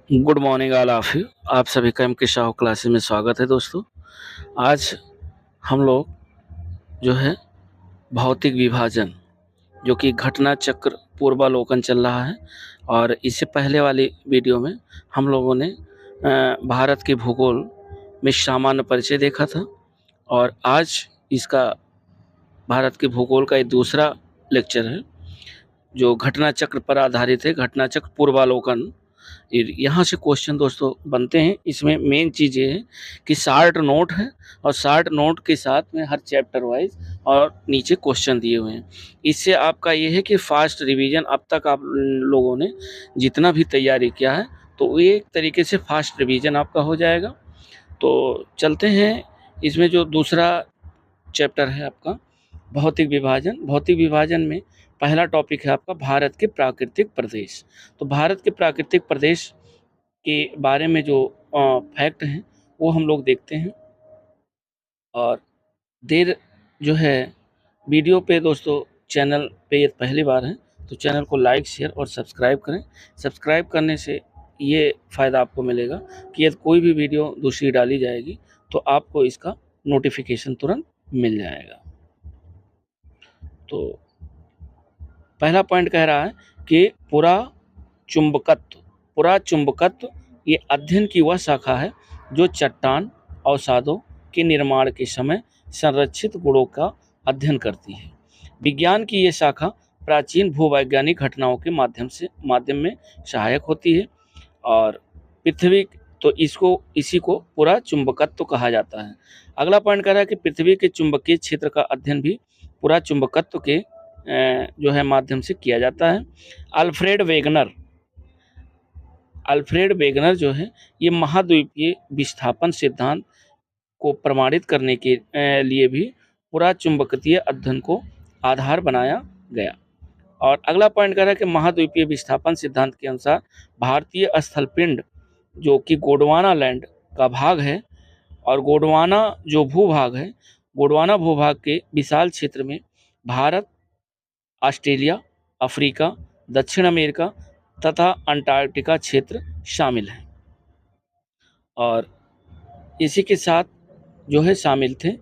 Good morning all of you. आप सभी का एम.के. शाह क्लासेस में स्वागत है दोस्तों। आज हम लोग जो है भौतिक विभाजन जो कि घटना चक्र पूर्वालोकन चल रहा है, और इससे पहले वाली वीडियो में हम लोगों ने भारत के भूगोल में सामान्य परिचय देखा था, और आज इसका भारत के भूगोल का एक दूसरा लेक्चर है जो घटना चक्र पर आधारित है, घटना चक्र पूर्वालोकन। यहाँ से क्वेश्चन दोस्तों बनते हैं। इसमें मेन चीज़ ये है कि शार्ट नोट है, और शार्ट नोट के साथ में हर चैप्टर वाइज और नीचे क्वेश्चन दिए हुए हैं। इससे आपका ये है कि फास्ट रिवीजन अब तक आप लोगों ने जितना भी तैयारी किया है तो ये एक तरीके से फास्ट रिवीजन आपका हो जाएगा। तो चलते हैं, इसमें जो दूसरा चैप्टर है आपका भौतिक विभाजन। भौतिक विभाजन में पहला टॉपिक है आपका भारत के प्राकृतिक प्रदेश। तो भारत के प्राकृतिक प्रदेश के बारे में जो फैक्ट हैं वो हम लोग देखते हैं। और देर जो है वीडियो पे दोस्तों, चैनल पे ये पहली बार है तो चैनल को लाइक शेयर और सब्सक्राइब करें। सब्सक्राइब करने से ये फ़ायदा आपको मिलेगा कि यदि कोई भी वीडियो दूसरी डाली जाएगी तो आपको इसका नोटिफिकेशन तुरंत मिल जाएगा। तो पहला पॉइंट कह रहा है कि पुरा चुंबकत्व ये अध्ययन की वह शाखा है जो चट्टान अवसादों के निर्माण के समय संरक्षित गुणों का अध्ययन करती है। विज्ञान की ये शाखा प्राचीन भूवैज्ञानिक घटनाओं के माध्यम में सहायक होती है। और पृथ्वी, तो इसी को पुरा चुंबकत्व कहा जाता है। अगला पॉइंट कह रहा है कि पृथ्वी के चुंबकीय क्षेत्र का अध्ययन भी पुरा चुंबकत्व के जो है माध्यम से किया जाता है। अल्फ्रेड वेगनर जो है ये महाद्वीपीय विस्थापन सिद्धांत को प्रमाणित करने के लिए भी पुरा चुंबकीय अध्ययन को आधार बनाया गया। और अगला पॉइंट कह रहा है कि महाद्वीपीय विस्थापन सिद्धांत के अनुसार भारतीय स्थलपिंड जो कि गोंडवाना लैंड का भाग है, और गोंडवाना जो भूभाग है, गोंडवाना भूभाग के विशाल क्षेत्र में भारत, ऑस्ट्रेलिया, अफ्रीका, दक्षिण अमेरिका तथा अंटार्कटिका क्षेत्र शामिल हैं। और इसी के साथ जो है शामिल थे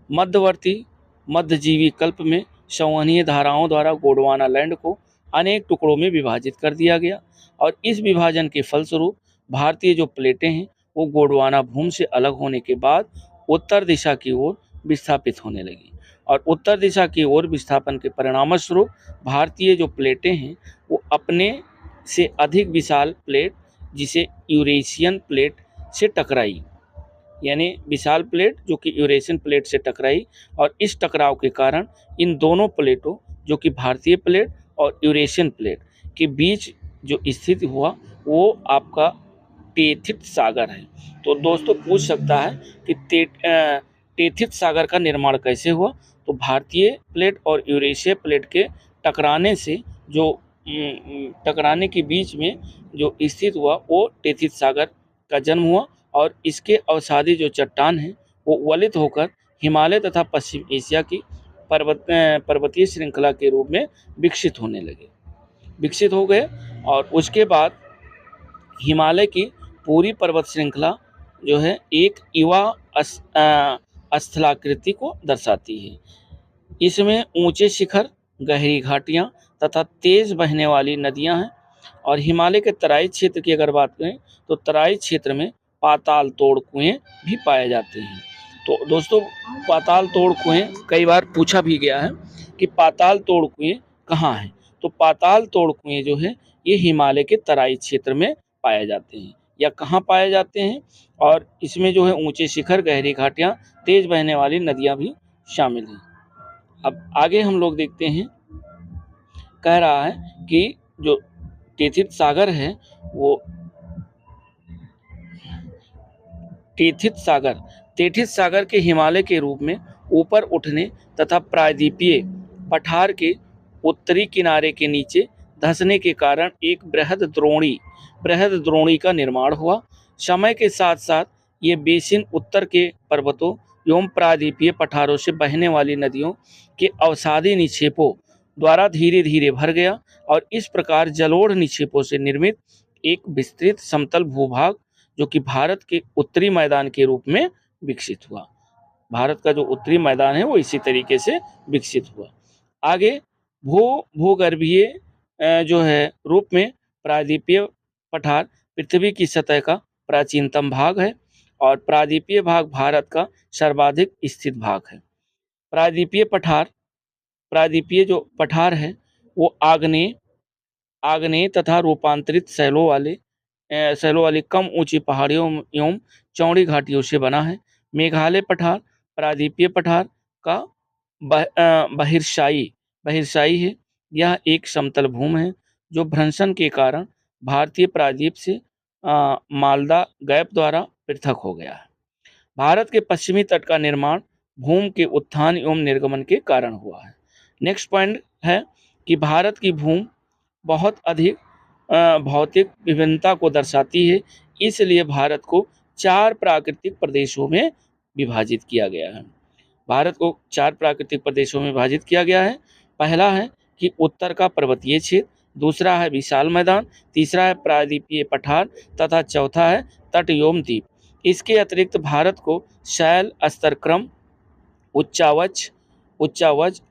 मध्यवर्ती मध्यजीवी कल्प में संवहनीय धाराओं द्वारा गोंडवाना लैंड को अनेक टुकड़ों में विभाजित कर दिया गया, और इस विभाजन के फलस्वरूप भारतीय जो प्लेटें हैं वो गोंडवाना भूमि से अलग होने के बाद उत्तर दिशा की ओर विस्थापित होने लगी। और उत्तर दिशा की ओर विस्थापन के परिणामस्वरूप भारतीय जो प्लेटें हैं वो अपने से अधिक विशाल प्लेट, जिसे यूरेशियन प्लेट से टकराई, यानी विशाल प्लेट जो कि यूरेशियन प्लेट से टकराई। और इस टकराव के कारण इन दोनों प्लेटों जो कि भारतीय प्लेट और यूरेशियन प्लेट के बीच जो स्थित हुआ वो आपका टेथित सागर है। तो दोस्तों पूछ सकता है कि टेथित सागर का निर्माण कैसे हुआ। तो भारतीय प्लेट और यूरेशिया प्लेट के टकराने से जो टकराने के बीच में जो स्थित हुआ वो टेथित सागर का जन्म हुआ, और इसके अवसादी जो चट्टान हैं वो वलित होकर हिमालय तथा पश्चिम एशिया की पर्वतीय श्रृंखला के रूप में विकसित हो गए। और उसके बाद हिमालय की पूरी पर्वत श्रृंखला जो है एक युवा स्थलाकृति को दर्शाती है। इसमें ऊंचे शिखर, गहरी घाटियां तथा तेज बहने वाली नदियां हैं। और हिमालय के तराई क्षेत्र की अगर बात करें तो तराई क्षेत्र में पाताल तोड़ कुएं भी पाए जाते हैं। तो दोस्तों पाताल तोड़ कुएं कई बार पूछा भी गया है कि पाताल तोड़ कुएं कहाँ हैं। तो पाताल तोड़ कुएं जो है ये हिमालय के तराई क्षेत्र में पाए जाते हैं, या कहाँ पाए जाते हैं। और इसमें जो है ऊंचे शिखर, गहरी घाटियां, तेज बहने वाली नदियां भी शामिल हैं। अब आगे हम लोग देखते हैं, कह रहा है कि जो टेथित सागर है वो टेथित सागर के हिमालय के रूप में ऊपर उठने तथा प्रायद्वीपीय पठार के उत्तरी किनारे के नीचे धंसने के कारण एक बृहद द्रोणी का निर्माण हुआ। समय के साथ साथ ये बेसिन उत्तर के पर्वतों एवं प्रायद्वीपीय पठारों से बहने वाली नदियों के अवसादी निक्षेपों द्वारा धीरे धीरे भर गया, और इस प्रकार जलोढ़ निक्षेपों से निर्मित एक विस्तृत समतल भूभाग जो कि भारत के उत्तरी मैदान के रूप में विकसित हुआ। भारत का जो उत्तरी मैदान है वो इसी तरीके से विकसित हुआ। आगे भूगर्भीय जो है रूप में प्रायद्वीपीय पठार पृथ्वी की सतह का प्राचीनतम भाग है और प्रायद्वीपीय भाग भारत का सर्वाधिक स्थित भाग है। प्रायद्वीपीय जो पठार है वो आग्नेय तथा रूपांतरित शैलों वाली कम ऊंची पहाड़ियों एवं चौड़ी घाटियों से बना है। मेघालय पठार प्रायद्वीपीय पठार का बहिर्शायी है। यह एक समतल भूमि है जो भ्रंशन के कारण भारतीय प्रायद्वीप से मालदा गैप द्वारा पृथक हो गया है। भारत के पश्चिमी तट का निर्माण भूमि के उत्थान एवं निर्गमन के कारण हुआ है। नेक्स्ट पॉइंट है कि भारत की भूमि बहुत अधिक भौतिक विभिन्नता को दर्शाती है, इसलिए भारत को 4 प्राकृतिक प्रदेशों में विभाजित किया गया है। भारत को 4 प्राकृतिक प्रदेशों में विभाजित किया गया है। पहला है कि उत्तर का पर्वतीय क्षेत्र, दूसरा है विशाल मैदान, तीसरा है प्रायद्वीपीय पठार तथा चौथा है तट एवं द्वीप। इसके अतिरिक्त भारत को शैल, स्तरक्रम, उच्चावच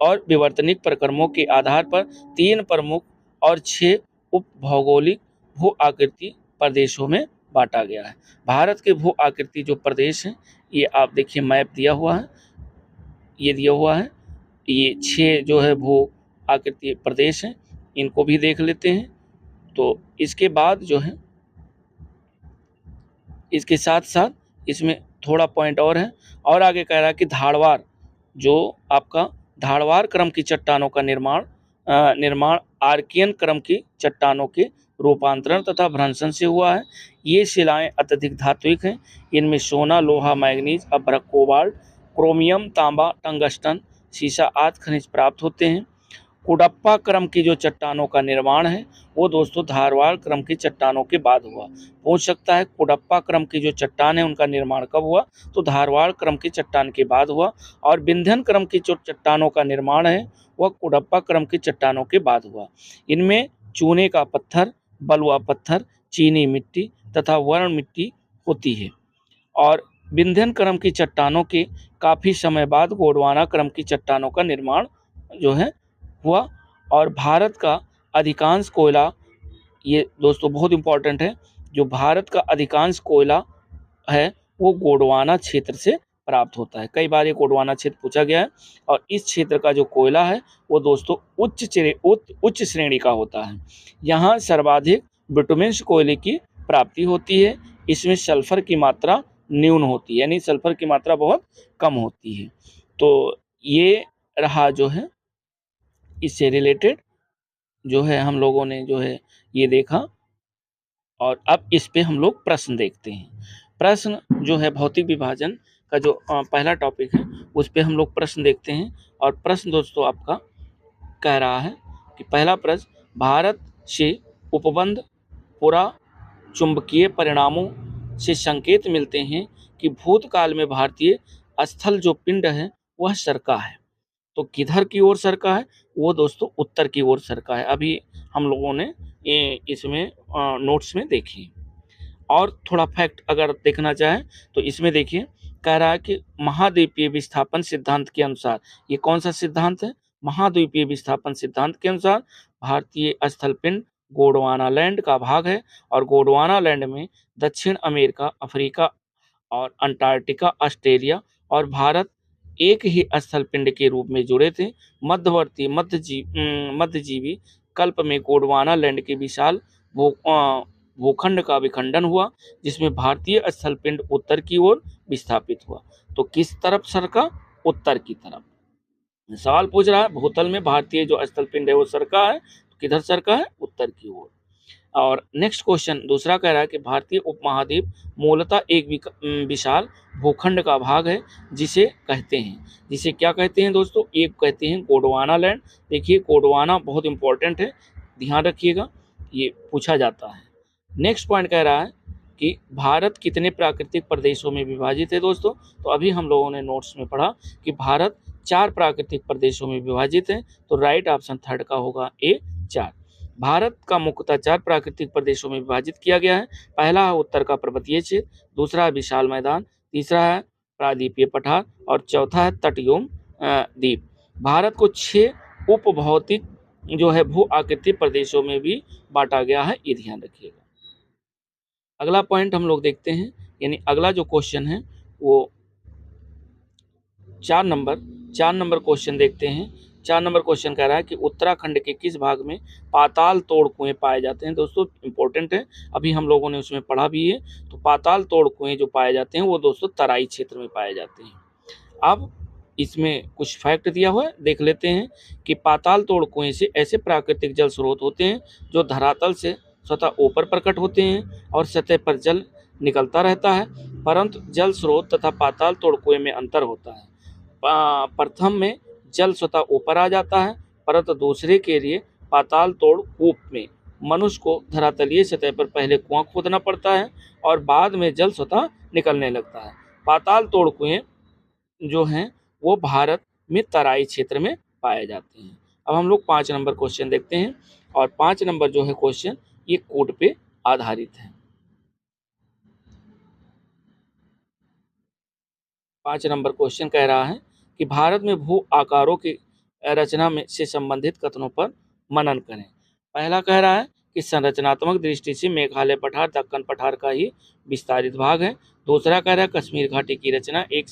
और विवर्तनिक प्रक्रमों के आधार पर 3 प्रमुख और 6 उप भौगोलिक भू आकृति प्रदेशों में बांटा गया है। भारत के भू आकृति जो प्रदेश हैं ये आप देखिए मैप दिया हुआ है, ये 6 जो है भू आकृति प्रदेश हैं, इनको भी देख लेते हैं। तो इसके बाद जो है इसके साथ साथ इसमें थोड़ा पॉइंट और है और आगे कह रहा है कि धारवाड़ क्रम की चट्टानों का निर्माण आर्कियन क्रम की चट्टानों के रूपांतरण तथा भ्रंशन से हुआ है। ये शिलाएं अत्यधिक धात्विक हैं। इनमें सोना, लोहा, मैग्नीज, अभ्रक, कोबाल्ट, क्रोमियम, तांबा, टंगस्टन, सीसा आदि खनिज प्राप्त होते हैं। कुडप्पा क्रम की जो चट्टानों का निर्माण है वो दोस्तों धारवाड़ क्रम की चट्टानों के बाद हुआ। पूछ सकता है कुडप्पा क्रम की जो चट्टान है उनका निर्माण कब हुआ, तो धारवाड़ क्रम की चट्टान के बाद हुआ। और विंध्यन क्रम की जो चट्टानों का निर्माण है वह कुडप्पा क्रम की चट्टानों के बाद हुआ। इनमें चूने का पत्थर, बलुआ पत्थर, चीनी मिट्टी तथा वर्ण मिट्टी होती है। और विंध्यन क्रम की चट्टानों के काफी समय बाद गोंडवाना क्रम की चट्टानों का निर्माण जो है हुआ। और भारत का अधिकांश कोयला, ये दोस्तों बहुत इंपॉर्टेंट है, जो भारत का अधिकांश कोयला है वो गोंडवाना क्षेत्र से प्राप्त होता है। कई बार ये गोंडवाना क्षेत्र पूछा गया है और इस क्षेत्र का जो कोयला है वो दोस्तों उच्च श्रेणी का होता है। यहाँ सर्वाधिक बिटुमेन्स कोयले की प्राप्ति होती है। इसमें सल्फर की मात्रा न्यून होती है, यानी सल्फर की मात्रा बहुत कम होती है। तो ये रहा जो है इससे रिलेटेड जो है हम लोगों ने जो है ये देखा। और अब इस पे हम लोग प्रश्न देखते हैं। प्रश्न जो है भौतिक विभाजन का जो पहला टॉपिक है उस पे हम लोग प्रश्न देखते हैं। और प्रश्न दोस्तों आपका कह रहा है कि पहला प्रश्न, भारत से उपबंध पुरा चुंबकीय परिणामों से संकेत मिलते हैं कि भूतकाल में भारतीय स्थल जो पिंड है वह सरका है। तो किधर की ओर सरका है, वो दोस्तों उत्तर की ओर सरका है। अभी हम लोगों ने इसमें नोट्स में देखी। और थोड़ा फैक्ट अगर देखना चाहें तो इसमें देखिए कह रहा है कि महाद्वीपीय विस्थापन सिद्धांत के अनुसार, ये कौन सा सिद्धांत है, महाद्वीपीय विस्थापन सिद्धांत के अनुसार भारतीय स्थल पिंड गोंडवाना लैंड का भाग है। और गोंडवाना लैंड में दक्षिण अमेरिका, अफ्रीका और अंटार्कटिका, ऑस्ट्रेलिया और भारत एक ही स्थल पिंड के रूप में जुड़े थे। मध्यवर्ती मध्यजीवी कल्प में गोंडवाना लैंड के विशाल भूखंड का विखंडन हुआ, जिसमें भारतीय स्थल पिंड उत्तर की ओर विस्थापित हुआ। तो किस तरफ सरका, उत्तर की तरफ। सवाल पूछ रहा है भूतल में भारतीय जो स्थल पिंड है वो सरका है, तो किधर सरका है, उत्तर की ओर। और नेक्स्ट क्वेश्चन दूसरा कह रहा है कि भारतीय उपमहाद्वीप मूलतः एक विशाल भूखंड का भाग है, जिसे क्या कहते हैं दोस्तों, एक कहते हैं गोंडवाना लैंड। देखिए गोंडवाना बहुत इंपॉर्टेंट है, ध्यान रखिएगा, ये पूछा जाता है। नेक्स्ट पॉइंट कह रहा है कि भारत कितने प्राकृतिक प्रदेशों में विभाजित है दोस्तों, तो अभी हम लोगों ने नोट्स में पढ़ा कि भारत 4 प्राकृतिक प्रदेशों में विभाजित है। तो राइट ऑप्शन थर्ड का होगा ए 4। भारत का मुख्यतः 4 प्राकृतिक प्रदेशों में विभाजित किया गया है। पहला है उत्तर का पर्वतीय क्षेत्र, दूसरा है विशाल मैदान, तीसरा है प्रायद्वीपीय पठार और चौथा है तटयोम द्वीप। भारत को 6 उपभौतिक जो है भू आकृति प्रदेशों में भी बांटा गया है, ये ध्यान रखिएगा। अगला पॉइंट हम लोग देखते हैं, यानी अगला जो क्वेश्चन है वो 4 नंबर क्वेश्चन देखते हैं। 4 नंबर क्वेश्चन कह रहा है कि उत्तराखंड के किस भाग में पाताल तोड़ कुएं पाए जाते हैं। दोस्तों इंपॉर्टेंट है, अभी हम लोगों ने उसमें पढ़ा भी है। तो पाताल तोड़ कुएं जो पाए जाते हैं वो दोस्तों तराई क्षेत्र में पाए जाते हैं। अब इसमें कुछ फैक्ट दिया हुआ है, देख लेते हैं कि पाताल तोड़ कुएं से ऐसे प्राकृतिक जल स्रोत होते हैं जो धरातल से स्वतः ऊपर प्रकट होते हैं और सतह पर जल निकलता रहता है, परंतु जल स्रोत तथा पाताल तोड़ कुएं में अंतर होता है। प्रथम में जल स्वतः ऊपर आ जाता है, परंतु दूसरे के लिए पाताल तोड़ कूप में मनुष्य को धरातलीय सतह पर पहले कुआं खोदना पड़ता है और बाद में जल स्वतः निकलने लगता है। पाताल तोड़ कुएं जो हैं वो भारत में तराई क्षेत्र में पाए जाते हैं। अब हम लोग 5 नंबर क्वेश्चन देखते हैं और 5 नंबर जो है क्वेश्चन ये कोड पे आधारित है। 5 नंबर क्वेश्चन कह रहा है कि भारत में भू आकारों की रचना में से संबंधित कथनों पर मनन करें। पहला कह रहा है कि संरचनात्मक दृष्टि से मेघालय पठार दक्कन पठार का ही विस्तारित भाग है। दूसरा कह रहा है कश्मीर घाटी की रचना एक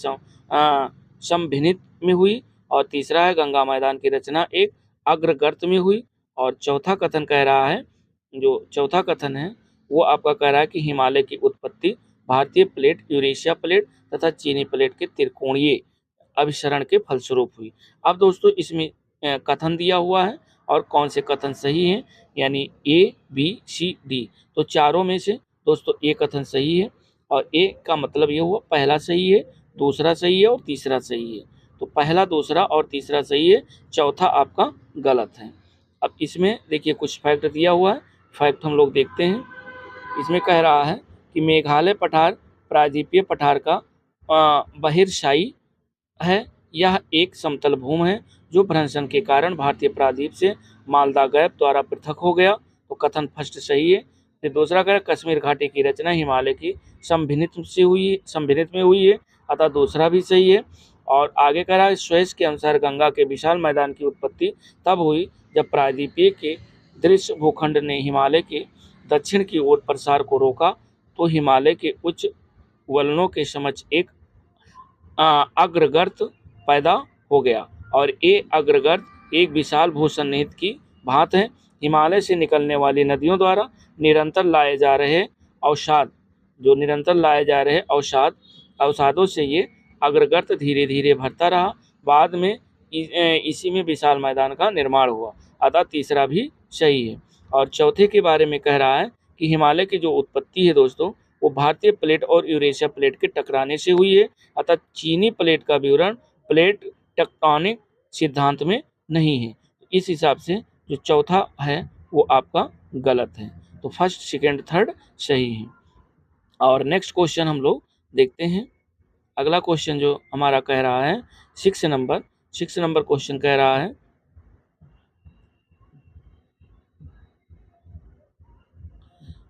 समभिन्नित में हुई और तीसरा है गंगा मैदान की रचना एक अग्रगर्त में हुई। और चौथा कथन कह रहा है, जो चौथा कथन है वो आपका कह रहा है कि हिमालय की उत्पत्ति भारतीय प्लेट, यूरेशिया प्लेट तथा चीनी प्लेट के त्रिकोणीय अभिसरण के फलस्वरूप हुई। अब दोस्तों इसमें कथन दिया हुआ है और कौन से कथन सही हैं, यानी ए बी सी डी। तो चारों में से दोस्तों ए कथन सही है और ए का मतलब ये हुआ पहला सही है, दूसरा सही है और तीसरा सही है। तो पहला, दूसरा और तीसरा सही है, चौथा आपका गलत है। अब इसमें देखिए कुछ फैक्ट दिया हुआ है, फैक्ट हम लोग देखते हैं। इसमें कह रहा है कि मेघालय पठार प्रायद्वीपीय पठार का बहिर्शायी है। यह एक समतल भूमि है जो भ्रंशन के कारण भारतीय प्रायद्वीप से मालदा गैप द्वारा पृथक हो गया। तो कथन फर्स्ट सही है। फिर दूसरा कह कश्मीर घाटी की रचना हिमालय की संभिन्नित में हुई है, अतः दूसरा भी सही है। और आगे कह रहा है स्वेस के अनुसार गंगा के विशाल मैदान की उत्पत्ति तब हुई जब प्रायद्वीपीय के दृश्य भूखंड ने हिमालय के दक्षिण की ओर प्रसार को रोका, तो हिमालय के उच्च वलनों के समक्ष एक अग्रगर्त पैदा हो गया और ये अग्रगर्त एक विशाल भूसन्निहित की भांत है। हिमालय से निकलने वाली नदियों द्वारा निरंतर लाए जा रहे अवसादों से ये अग्रगर्त धीरे धीरे भरता रहा। बाद में इसी में विशाल मैदान का निर्माण हुआ, अतः तीसरा भी सही है। और चौथे के बारे में कह रहा है कि हिमालय की जो उत्पत्ति है दोस्तों वो भारतीय प्लेट और यूरेशिया प्लेट के टकराने से हुई है, अतः चीनी प्लेट का विवरण प्लेट टेक्टोनिक सिद्धांत में नहीं है। इस हिसाब से जो चौथा है वो आपका गलत है। तो फर्स्ट, सेकेंड, थर्ड सही है। और नेक्स्ट क्वेश्चन हम लोग देखते हैं। अगला क्वेश्चन जो हमारा कह रहा है 6 नंबर क्वेश्चन कह रहा है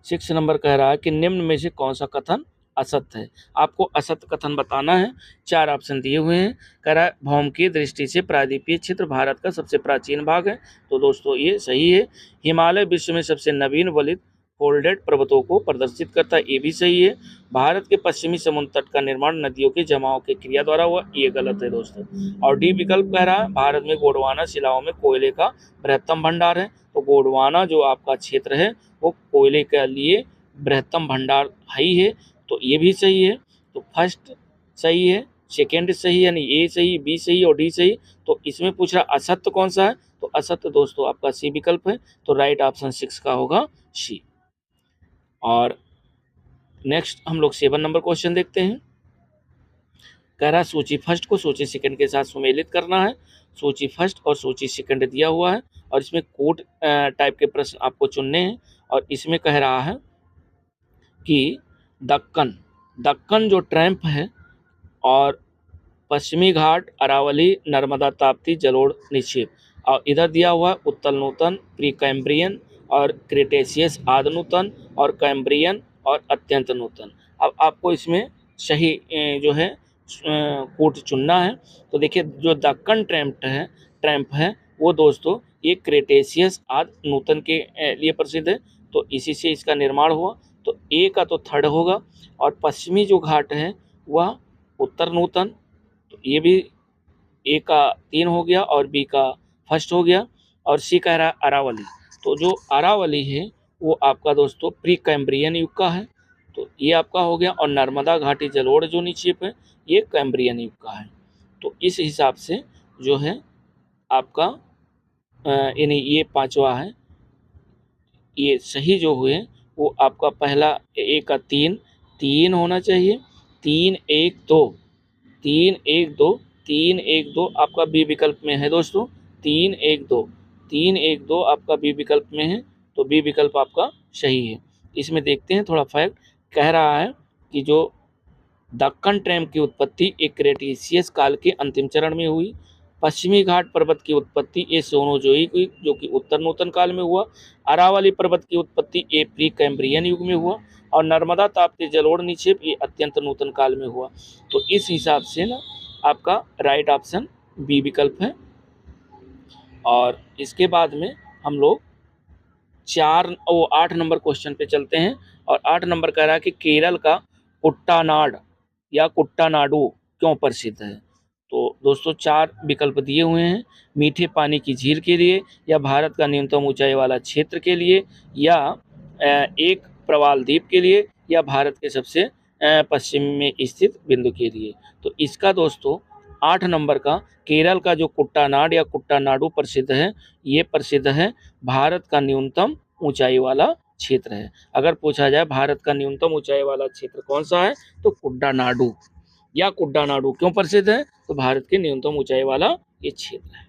6 नंबर कह रहा है कि निम्न में से कौन सा कथन असत्य है। आपको असत्य कथन बताना है। 4 ऑप्शन दिए हुए हैं। कह रहा है भौम की दृष्टि से प्रायद्वीपीय क्षेत्र भारत का सबसे प्राचीन भाग है। तो दोस्तों ये सही है। हिमालय विश्व में सबसे नवीन वलित फोल्डेड पर्वतों को प्रदर्शित करता है, ये भी सही है। भारत के पश्चिमी समुद्र तट का निर्माण नदियों के जमाव की क्रिया द्वारा हुआ, ये गलत है दोस्तों। और डी विकल्प कह रहा है भारत में गोंडवाना शिलाओं में कोयले का बृहत्तम भंडार है। तो गोंडवाना जो आपका क्षेत्र है वो कोयले के लिए बृहत्तम भंडार ही है, तो ये भी सही है। तो फर्स्ट सही है, सेकेंड सही यानी ए सही, बी सही और डी सही। तो इसमें पूछ रहा असत्य कौन सा है, तो असत्य दोस्तों आपका सी विकल्प है। तो राइट ऑप्शन 6 का होगा सी। और नेक्स्ट हम लोग 7 नंबर क्वेश्चन देखते हैं। कह रहा है सूची फर्स्ट को सूची सेकंड के साथ सुमेलित करना है। सूची फर्स्ट और सूची सेकंड दिया हुआ है और इसमें कोड टाइप के प्रश्न आपको चुनने हैं। और इसमें कह रहा है कि दक्कन जो ट्रैम्प है और पश्चिमी घाट, अरावली, नर्मदा ताप्ती, जलोढ़ निक्षेप। और इधर दिया हुआ है उत्तल नूतन, प्री कैम्ब्रियन और क्रेटेशियस आदि नूतन और कैम्ब्रियन और अत्यंत नूतन। अब आपको इसमें सही जो है कोट चुनना है। तो देखिए जो दक्कन ट्रैम्प है वो दोस्तों ये क्रेटेशियस आदि नूतन के लिए प्रसिद्ध है, तो इसी से इसका निर्माण हुआ। तो ए का तो थर्ड होगा। और पश्चिमी जो घाट है वह उत्तर नूतन, तो ये भी ए का 3 हो गया और बी का फर्स्ट हो गया। और सी कह रहा है अरावली, तो जो अरावली है वो आपका दोस्तों प्री कैम्ब्रियन युग का है, तो ये आपका हो गया। और नर्मदा घाटी जलोढ़ जो निक्षेप है ये कैम्ब्रियन युग का है। तो इस हिसाब से जो है आपका यानी ये पांचवा है, ये सही जो हुए वो आपका पहला ए का 3 होना चाहिए, 3 1 2, 3 1 2, 3 1 2 आपका बी विकल्प में है दोस्तों, 3 1 2, 3 1 2 आपका बी विकल्प में है, तो बी विकल्प आपका सही है। इसमें देखते हैं थोड़ा फैक्ट, कह रहा है कि जो दक्कन ट्रैम्प की उत्पत्ति एक क्रेटेशियस काल के अंतिम चरण में हुई। पश्चिमी घाट पर्वत की उत्पत्ति ए सोनोजोई की जो कि उत्तर नूतन काल में हुआ। अरावली पर्वत की उत्पत्ति ए प्री कैम्ब्रियन युग में हुआ। और नर्मदा ताप्ती जलोढ़ निक्षेप ये अत्यंत नूतन काल में हुआ। तो इस हिसाब से ना आपका राइट ऑप्शन बी विकल्प है। और इसके बाद में हम लोग 8 नंबर क्वेश्चन पे चलते हैं। और 8 नंबर कह रहा है कि केरल का कुट्टानाड या कुट्टानाडु क्यों प्रसिद्ध है। तो दोस्तों 4 विकल्प दिए हुए हैं, मीठे पानी की झील के लिए, या भारत का न्यूनतम ऊंचाई वाला क्षेत्र के लिए, या एक प्रवाल द्वीप के लिए, या भारत के सबसे पश्चिम में स्थित बिंदु के लिए। तो इसका दोस्तों 8 नंबर का केरल का जो कुट्टानाड या कुट्टानाडु प्रसिद्ध है, ये प्रसिद्ध है भारत का न्यूनतम ऊंचाई वाला क्षेत्र है। अगर पूछा जाए भारत का न्यूनतम ऊंचाई वाला क्षेत्र कौन सा है, तो कुट्टानाडु या कुट्टानाडु क्यों प्रसिद्ध है, तो भारत के न्यूनतम ऊंचाई वाला ये क्षेत्र है।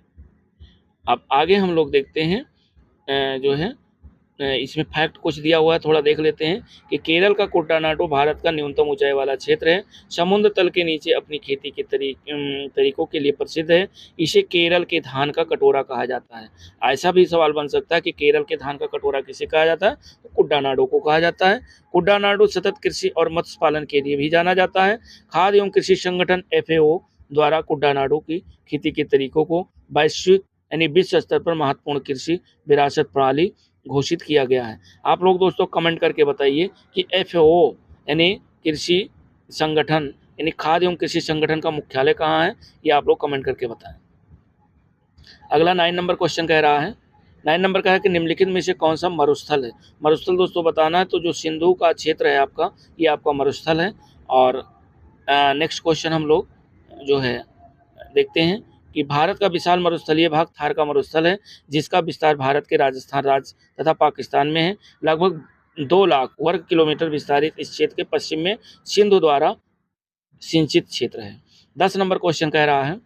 अब आगे हम लोग देखते हैं जो है इसमें फैक्ट कुछ दिया हुआ है, थोड़ा देख लेते हैं कि केरल का कुट्टानाडु भारत का न्यूनतम ऊंचाई वाला क्षेत्र है। समुद्र तल के नीचे अपनी खेती के तरीकों के लिए प्रसिद्ध है। इसे केरल के धान का कटोरा कहा जाता है। ऐसा भी सवाल बन सकता है कि केरल के धान का कटोरा किसे कहा जाता है, तो कुट्टानाडु को कहा जाता है। कुट्टानाडु सतत कृषि और मत्स्य पालन के लिए भी जाना जाता है। खाद्य एवं कृषि संगठन FAO द्वारा कुट्टानाडु की खेती के तरीकों को वैश्विक यानी विश्व स्तर पर महत्वपूर्ण कृषि विरासत प्रणाली घोषित किया गया है। आप लोग दोस्तों कमेंट करके बताइए कि FAO यानी कृषि संगठन यानी खाद्य एवं कृषि संगठन का मुख्यालय कहाँ है, ये आप लोग कमेंट करके बताएं। अगला 9 नंबर क्वेश्चन कह रहा है, 9 नंबर का है कि निम्नलिखित में से कौन सा मरुस्थल है। मरुस्थल दोस्तों बताना है, तो जो सिंधु का क्षेत्र है आपका, ये आपका मरुस्थल है। और नेक्स्ट क्वेश्चन हम लोग जो है देखते हैं कि भारत का विशाल मरुस्थलीय भाग थार का मरुस्थल है, जिसका विस्तार भारत के राजस्थान राज्य तथा पाकिस्तान में है। लगभग 2 लाख वर्ग किलोमीटर विस्तारित इस क्षेत्र के पश्चिम में सिंधु द्वारा सिंचित क्षेत्र है। 10 नंबर क्वेश्चन कह रहा है,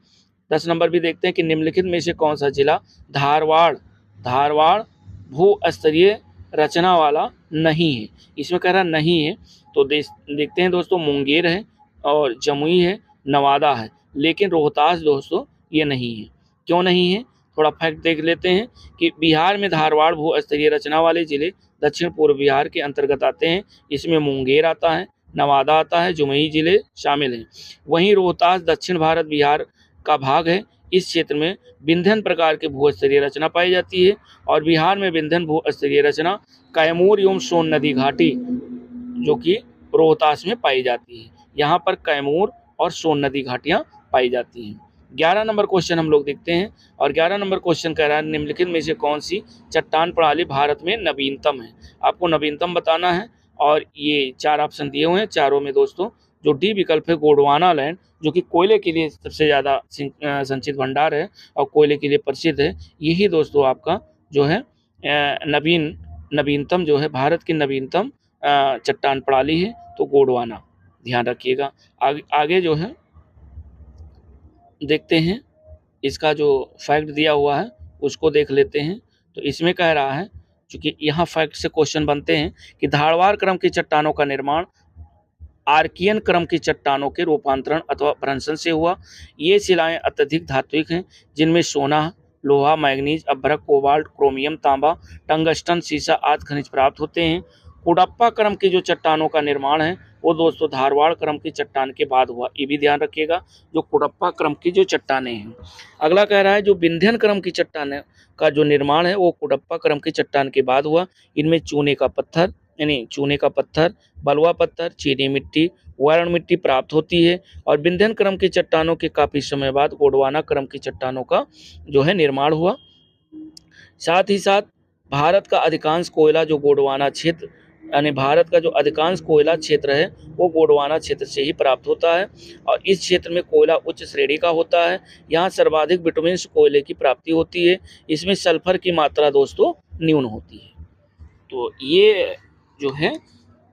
10 नंबर भी देखते हैं कि निम्नलिखित में से कौन सा जिला धारवाड़ भू स्तरीय रचना वाला नहीं है। इसमें कह रहा नहीं है, तो देखते हैं दोस्तों, मुंगेर है और जमुई है, नवादा है, लेकिन रोहतास दोस्तों ये नहीं है। क्यों नहीं है, थोड़ा फैक्ट देख लेते हैं कि बिहार में धारवाड़ भू स्तरीय रचना वाले जिले दक्षिण पूर्व बिहार के अंतर्गत आते हैं। इसमें मुंगेर आता है, नवादा आता है, जमुई जिले शामिल हैं। वहीं रोहतास दक्षिण भारत बिहार का भाग है। इस क्षेत्र में विंध्यन प्रकार के भू स्तरीय रचना पाई जाती है। और बिहार में विंध्यन भू स्तरीय रचना कैमूर एवं सोन नदी घाटी जो कि रोहतास में पाई जाती है। यहाँ पर कैमूर और सोन नदी घाटियाँ पाई जाती हैं। 11 नंबर क्वेश्चन हम लोग देखते हैं। और 11 नंबर क्वेश्चन कह रहा है निम्नलिखित में से कौन सी चट्टान प्रणाली भारत में नवीनतम है। आपको नवीनतम बताना है। और ये 4 ऑप्शन दिए हुए हैं, चारों में दोस्तों जो डी विकल्प है गोंडवाना लैंड, जो कि कोयले के लिए सबसे ज़्यादा संचित भंडार है और कोयले के लिए प्रसिद्ध है, यही दोस्तों आपका जो है नवीनतम जो है भारत की नवीनतम चट्टान प्रणाली है, तो गोंडवाना, ध्यान रखिएगा। आगे जो है देखते हैं, इसका जो फैक्ट दिया हुआ है उसको देख लेते हैं। तो इसमें कह रहा है, चूंकि यहाँ फैक्ट से क्वेश्चन बनते हैं कि धारवाड़ क्रम की चट्टानों का निर्माण आर्कियन क्रम की चट्टानों के रूपांतरण अथवा भ्रंशन से हुआ। ये शिलाएं अत्यधिक धात्विक हैं, जिनमें सोना, लोहा, मैग्नीज, अभ्रक, कोबाल्ट, क्रोमियम, तांबा, टंगस्टन, सीसा आदि खनिज प्राप्त होते हैं। कुडप्पा क्रम की जो चट्टानों का निर्माण है वो दोस्तों धारवाड़ क्रम की चट्टान के बाद हुआ, ये भी ध्यान रखिएगा, जो कुडप्पा क्रम की जो चट्टानें हैं। अगला कह रहा है जो विंध्यन क्रम की चट्टानें का जो निर्माण है वो कुडप्पा क्रम की चट्टान के बाद हुआ। इनमें चूने का पत्थर यानी चूने का पत्थर, बलुआ पत्थर, चीनी मिट्टी, वर्ण मिट्टी प्राप्त होती है। और विंध्यन क्रम की चट्टानों के काफी समय बाद गोंडवाना क्रम की चट्टानों का जो है निर्माण हुआ। साथ ही साथ भारत का अधिकांश कोयला जो गोंडवाना क्षेत्र यानी भारत का जो अधिकांश कोयला क्षेत्र है वो गोंडवाना क्षेत्र से ही प्राप्त होता है। और इस क्षेत्र में कोयला उच्च श्रेणी का होता है। यहाँ सर्वाधिक विटामिन्स कोयले की प्राप्ति होती है। इसमें सल्फर की मात्रा दोस्तों न्यून होती है। तो ये जो है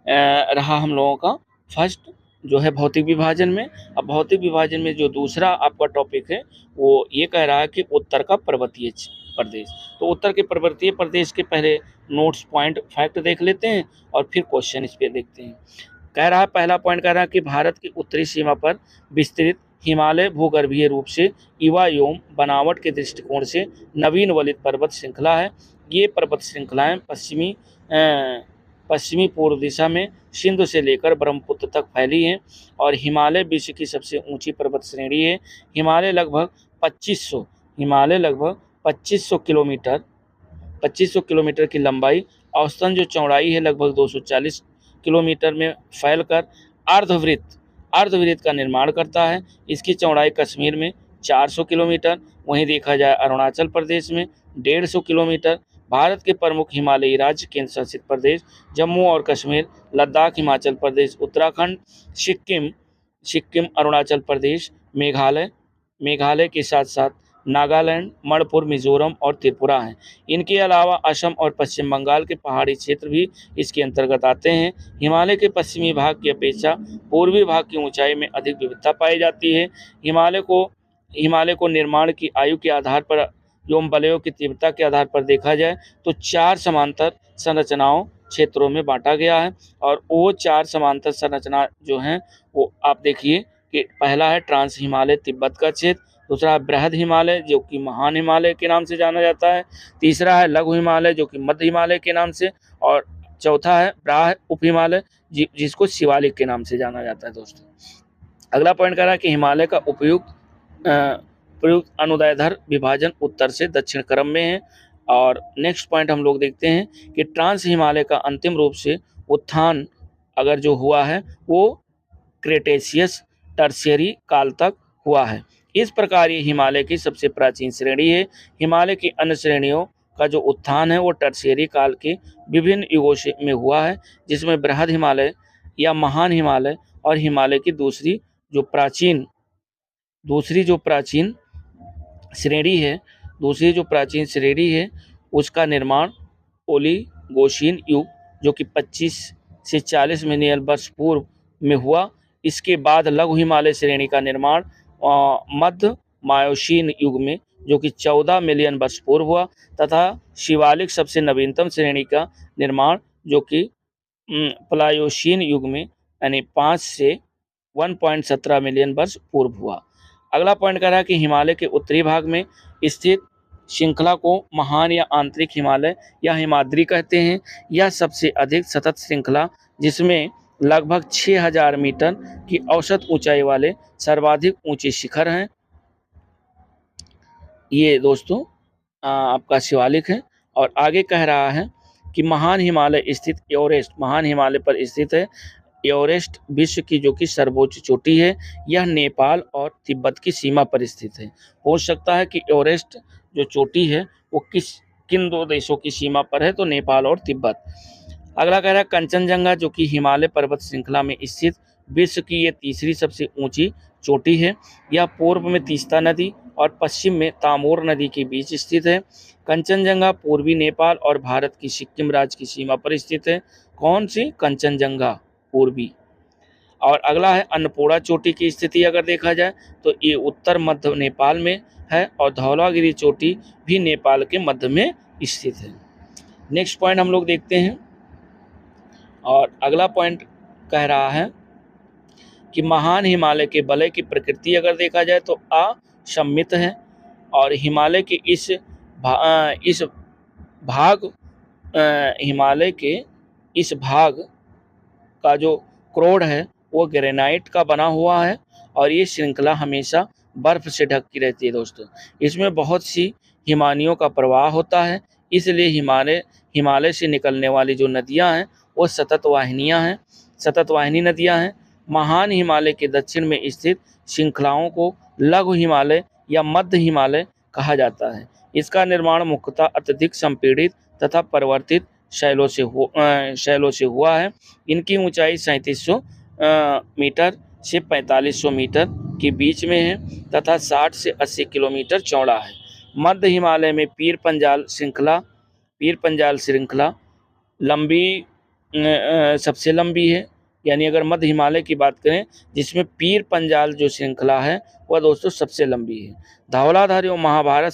रहा हम लोगों का फर्स्ट जो है भौतिक विभाजन में। अब भौतिक विभाजन में जो दूसरा आपका टॉपिक है वो ये कह रहा है कि उत्तर का पर्वतीय प्रदेश। तो उत्तर के पर्वतीय प्रदेश के पहले नोट्स पॉइंट फैक्ट देख लेते हैं और फिर क्वेश्चन इस पे देखते हैं। कह रहा है पहला पॉइंट कह रहा है कि भारत की उत्तरी सीमा पर विस्तृत हिमालय भूगर्भीय रूप से युवा एवं बनावट के दृष्टिकोण से नवीन वलित पर्वत श्रृंखला है। ये पर्वत श्रृंखलाएं पश्चिमी पूर्व दिशा में सिंधु से लेकर ब्रह्मपुत्र तक फैली हैं और हिमालय विश्व की सबसे ऊंची पर्वत श्रेणी है। हिमालय लगभग 2500 किलोमीटर 2500 किलोमीटर की लंबाई, औसतन जो चौड़ाई है लगभग 240 किलोमीटर में फैलकर अर्धवृत्त का निर्माण करता है। इसकी चौड़ाई कश्मीर में 400 किलोमीटर, वहीं देखा जाए अरुणाचल प्रदेश में 150 किलोमीटर। भारत के प्रमुख हिमालयी राज्य, केंद्र शासित प्रदेश जम्मू और कश्मीर, लद्दाख, हिमाचल प्रदेश, उत्तराखंड, सिक्किम, अरुणाचल प्रदेश, मेघालय के साथ साथ नागालैंड, मणिपुर, मिजोरम और त्रिपुरा हैं। इनके अलावा असम और पश्चिम बंगाल के पहाड़ी क्षेत्र भी इसके अंतर्गत आते हैं। हिमालय के पश्चिमी भाग की अपेक्षा पूर्वी भाग की ऊंचाई में अधिक विविधता पाई जाती है। हिमालय को निर्माण की आयु के आधार पर एवं वलयों की तीव्रता के आधार पर देखा जाए तो 4 समांतर संरचनाओं क्षेत्रों में बांटा गया है। और वो 4 समांतर संरचना जो हैं वो आप देखिए कि पहला है ट्रांस हिमालय तिब्बत का क्षेत्र, दूसरा बृहद हिमालय जो कि महान हिमालय के नाम से जाना जाता है, तीसरा है लघु हिमालय जो कि मध्य हिमालय के नाम से, और चौथा है ब्राह उप हिमालय जिसको शिवालिक के नाम से जाना जाता है दोस्तों। अगला पॉइंट कह रहा है कि हिमालय का प्रयुक्त अनुदैर्ध्य विभाजन उत्तर से दक्षिण क्रम में है। और नेक्स्ट पॉइंट हम लोग देखते हैं कि ट्रांस हिमालय का अंतिम रूप से उत्थान अगर जो हुआ है वो क्रेटेशियस टर्शियरी काल तक हुआ है। इस प्रकार ये हिमालय की सबसे प्राचीन श्रेणी है। हिमालय की अन्य श्रेणियों का जो उत्थान है वो टर्शियरी काल के विभिन्न युगों में हुआ है, जिसमें बृहद हिमालय या महान हिमालय और हिमालय की दूसरी जो प्राचीन श्रेणी है उसका निर्माण ओलिगोशीन युग जो कि 25 से 40 मिलियन वर्ष पूर्व में हुआ। इसके बाद लघु हिमालय श्रेणी का निर्माण मध्य मायोशीन युग में जो कि 14 मिलियन वर्ष पूर्व हुआ, तथा शिवालिक सबसे नवीनतम श्रेणी का निर्माण जो कि प्लायोशीन युग में यानी 5 से 1.17 मिलियन वर्ष पूर्व हुआ। अगला पॉइंट कह रहा है कि हिमालय के उत्तरी भाग में स्थित श्रृंखला को महान या आंतरिक हिमालय या हिमाद्री कहते हैं। यह सबसे अधिक सतत श्रृंखला जिसमें लगभग 6000 मीटर की औसत ऊंचाई वाले सर्वाधिक ऊंचे शिखर हैं। ये दोस्तों आपका शिवालिक है। और आगे कह रहा है कि महान हिमालय पर स्थित है। एवरेस्ट विश्व की जो कि सर्वोच्च चोटी है, यह नेपाल और तिब्बत की सीमा पर स्थित है। हो सकता है कि एवरेस्ट जो चोटी है वो किन 2 देशों की सीमा पर है, तो नेपाल और तिब्बत। अगला कह रहा है कंचनजंगा जो कि हिमालय पर्वत श्रृंखला में स्थित विश्व की ये तीसरी सबसे ऊंची चोटी है। यह पूर्व में तीस्ता नदी और पश्चिम में तामोर नदी के बीच स्थित है। कंचनजंगा पूर्वी नेपाल और भारत की सिक्किम राज्य की सीमा पर स्थित है। कौन सी? कंचनजंगा पूर्वी। और अगला है अन्नपूर्णा चोटी की स्थिति अगर देखा जाए तो ये उत्तर मध्य नेपाल में है और धौलागिरी चोटी भी नेपाल के मध्य में स्थित है। नेक्स्ट पॉइंट हम लोग देखते हैं। और अगला पॉइंट कह रहा है कि महान हिमालय के वलय की प्रकृति अगर देखा जाए तो असममित है और हिमालय के इस भाग हिमालय के इस भाग का जो क्रोड है वो ग्रेनाइट का बना हुआ है और ये श्रृंखला हमेशा बर्फ से ढकी रहती है दोस्तों। इसमें बहुत सी हिमानियों का प्रवाह होता है, इसलिए हिमालय हिमालय से निकलने वाली जो नदियां हैं वो सतत वाहिनी नदियां हैं। महान हिमालय के दक्षिण में स्थित श्रृंखलाओं को लघु हिमालय या मध्य हिमालय कहा जाता है। इसका निर्माण मुख्यतः अत्यधिक संपीड़ित तथा परिवर्तित शैलों से हुआ है। इनकी ऊंचाई 3700 मीटर से 4500 मीटर के बीच में है तथा 60 से 80 किलोमीटर चौड़ा है। मध्य हिमालय में पीर पंजाल श्रृंखला लंबी सबसे लंबी है। यानी अगर मध्य हिमालय की बात करें जिसमें पीर पंजाल जो श्रृंखला है वह दोस्तों सबसे लंबी है। धौलाधार एवं महाभारत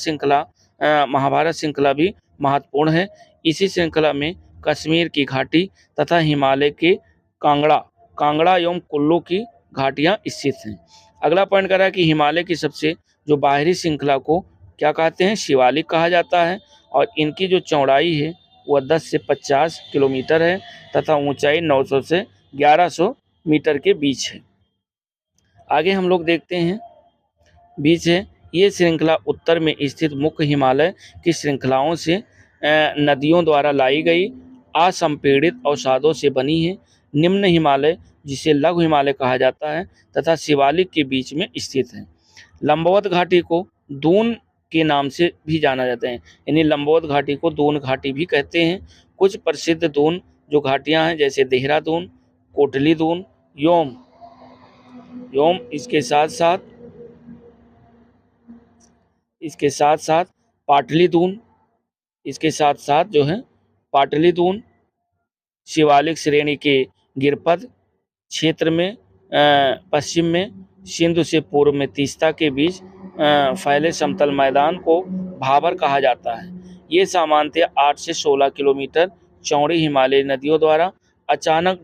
श्रृंखला भी महत्वपूर्ण है। इसी श्रृंखला में कश्मीर की घाटी तथा हिमालय के कांगड़ा एवं कुल्लू की घाटियां स्थित हैं। अगला पॉइंट कह रहा है कि हिमालय की सबसे जो बाहरी श्रृंखला को क्या कहते हैं, शिवालिक कहा जाता है और इनकी जो चौड़ाई है वह 10 से 50 किलोमीटर है तथा ऊंचाई 900 से 1100 मीटर के बीच है। आगे हम लोग देखते हैं बीच है। ये श्रृंखला उत्तर में स्थित मुख्य हिमालय की श्रृंखलाओं से नदियों द्वारा लाई गई असंपीड़ित अवसादों से बनी है। निम्न हिमालय जिसे लघु हिमालय कहा जाता है तथा शिवालिक के बीच में स्थित है। लंबवत घाटी को दून के नाम से भी जाना जाता है, यानी लंबवत घाटी को दून घाटी भी कहते हैं। कुछ प्रसिद्ध दून जो घाटियां हैं जैसे देहरादून, कोटली दून, योम इसके साथ साथ पाटली दून, इसके साथ साथ जो है पाटली दून, शिवालिक श्रेणी के गिरपद क्षेत्र में पश्चिम में सिंधु से पूर्व में तीस्ता के बीच फैले समतल मैदान को भाबर कहा जाता है। ये सामान्यतः 8 से 16 किलोमीटर चौड़ी हिमालयी नदियों द्वारा अचानक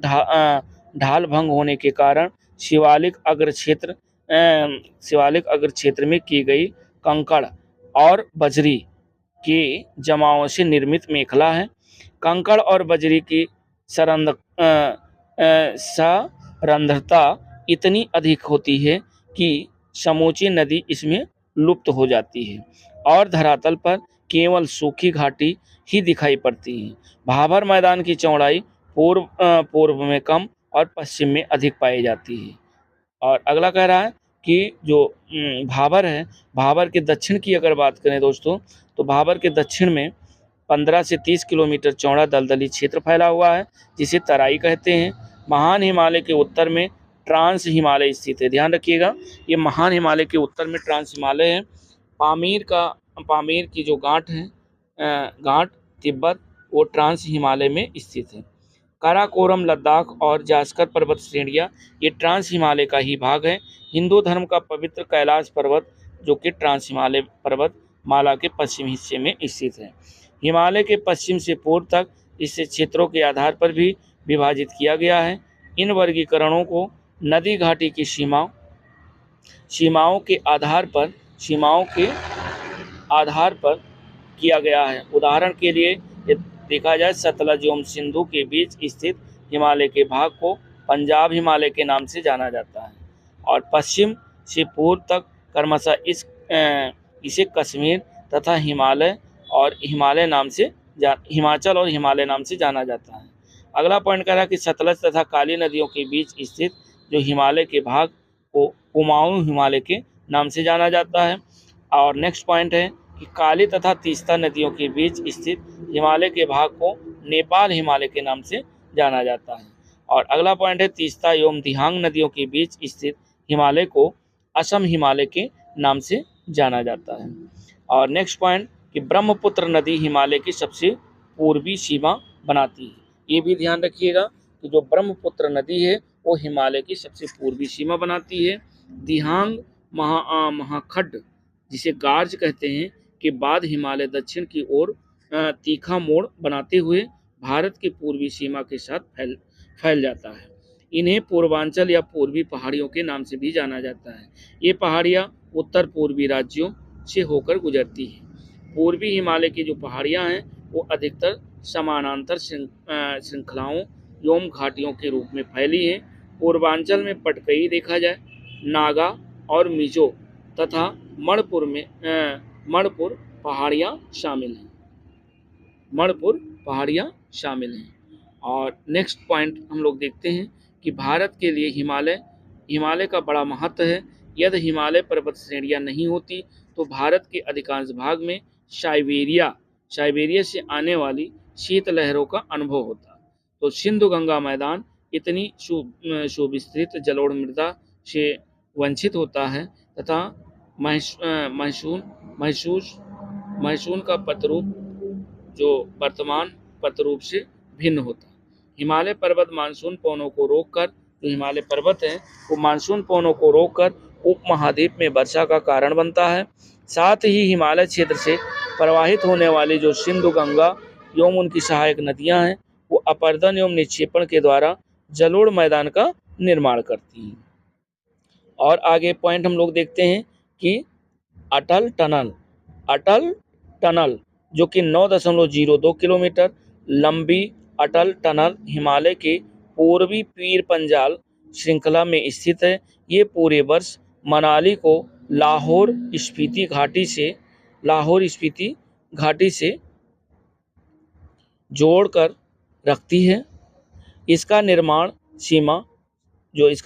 ढाल भंग होने के कारण शिवालिक अग्र क्षेत्र में की गई कंकड़ और बजरी के जमावों से निर्मित मेखला है। कंकड़ और बजरी की सरंध्रता इतनी अधिक होती है कि समूची नदी इसमें लुप्त हो जाती है और धरातल पर केवल सूखी घाटी ही दिखाई पड़ती है। भाबर मैदान की चौड़ाई पूर्व में कम और पश्चिम में अधिक पाई जाती है। और अगला कह रहा है कि जो भाबर है, भाबर के दक्षिण की अगर बात करें दोस्तों तो भाबर के दक्षिण में 15 से 30 किलोमीटर चौड़ा दलदली क्षेत्र फैला हुआ है जिसे तराई कहते हैं। महान हिमालय के उत्तर में ट्रांस हिमालय स्थित है। ध्यान रखिएगा, ये महान हिमालय के उत्तर में ट्रांस हिमालय है। पामीर की जो गांठ तिब्बत वो ट्रांस हिमालय में स्थित है। काराकोरम लद्दाख और जास्कर पर्वत श्रेणियाँ ये ट्रांस हिमालय का ही भाग है। हिंदू धर्म का पवित्र कैलाश पर्वत जो कि ट्रांस हिमालय पर्वत माला के पश्चिमी हिस्से में स्थित है। हिमालय के पश्चिम से पूर्व तक इसे क्षेत्रों के आधार पर भी विभाजित किया गया है। इन वर्गीकरणों को नदी घाटी की सीमाओं के आधार पर किया गया है। उदाहरण के लिए देखा जाए सतलज एवं सिंधु के बीच स्थित हिमालय के भाग को पंजाब हिमालय के नाम से जाना जाता है और पश्चिम से पूर्व तक क्रमशः इसे कश्मीर तथा हिमाचल और हिमालय नाम से जाना जाता है। अगला पॉइंट कह रहा है कि सतलज तथा काली नदियों के बीच स्थित जो हिमालय के भाग को कुमाऊं हिमालय के नाम से जाना जाता है। और नेक्स्ट पॉइंट है कि काली तथा तीस्ता नदियों के बीच स्थित हिमालय के भाग को नेपाल हिमालय के नाम से जाना जाता है। और अगला पॉइंट है तीस्ता एवं दिहांग नदियों के बीच स्थित हिमालय को असम हिमालय के नाम से जाना जाता है। और नेक्स्ट पॉइंट कि ब्रह्मपुत्र नदी हिमालय की सबसे पूर्वी सीमा बनाती है। ये भी ध्यान रखिएगा कि जो ब्रह्मपुत्र नदी है वो हिमालय की सबसे पूर्वी सीमा बनाती है। दिहांग महाखड्ड जिसे गार्ज कहते हैं के बाद हिमालय दक्षिण की ओर तीखा मोड़ बनाते हुए भारत की पूर्वी सीमा के साथ फैल जाता है। इन्हें पूर्वांचल या पूर्वी पहाड़ियों के नाम से भी जाना जाता है। ये पहाड़ियाँ उत्तर पूर्वी राज्यों से होकर गुजरती है। पूर्वी हिमालय की जो पहाड़ियाँ हैं वो अधिकतर समानांतर श्रृंखलाओं एवं घाटियों के रूप में फैली हैं। पूर्वांचल में पटकई देखा जाए, नागा और मिजो तथा मणिपुर पहाड़ियाँ शामिल हैं। मणिपुर पहाड़ियाँ शामिल हैं। और नेक्स्ट पॉइंट हम लोग देखते हैं कि भारत के लिए हिमालय का बड़ा महत्व है। यदि हिमालय पर्वत श्रेणियाँ नहीं होती तो भारत के अधिकांश भाग में साइबेरिया से आने वाली शीतलहरों का अनुभव होता। तो सिंधु गंगा मैदान इतनी सुविस्तृत जलोढ़ मृदा से वंचित होता है तथा मानसून का पतरूप जो वर्तमान पतरूप से भिन्न होता है। हिमालय पर्वत मानसून पवनों को रोककर, जो हिमालय पर्वत है वो मानसून पवनों को रोककर उपमहाद्वीप में वर्षा का कारण बनता है। साथ ही हिमालय क्षेत्र से प्रवाहित होने वाली जो सिंधु गंगा एवं उनकी सहायक नदियां हैं वो अपर्दन एवं निक्षेपण के द्वारा जलोढ़ मैदान का निर्माण करती हैं। और आगे पॉइंट हम लोग देखते हैं कि अटल टनल जो कि 9.02 किलोमीटर लंबी अटल टनल हिमालय के पूर्वी पीर पंजाल श्रृंखला में स्थित है। ये पूरे वर्ष मनाली को लाहौर स्पीति घाटी से जोड़कर रखती है। इसका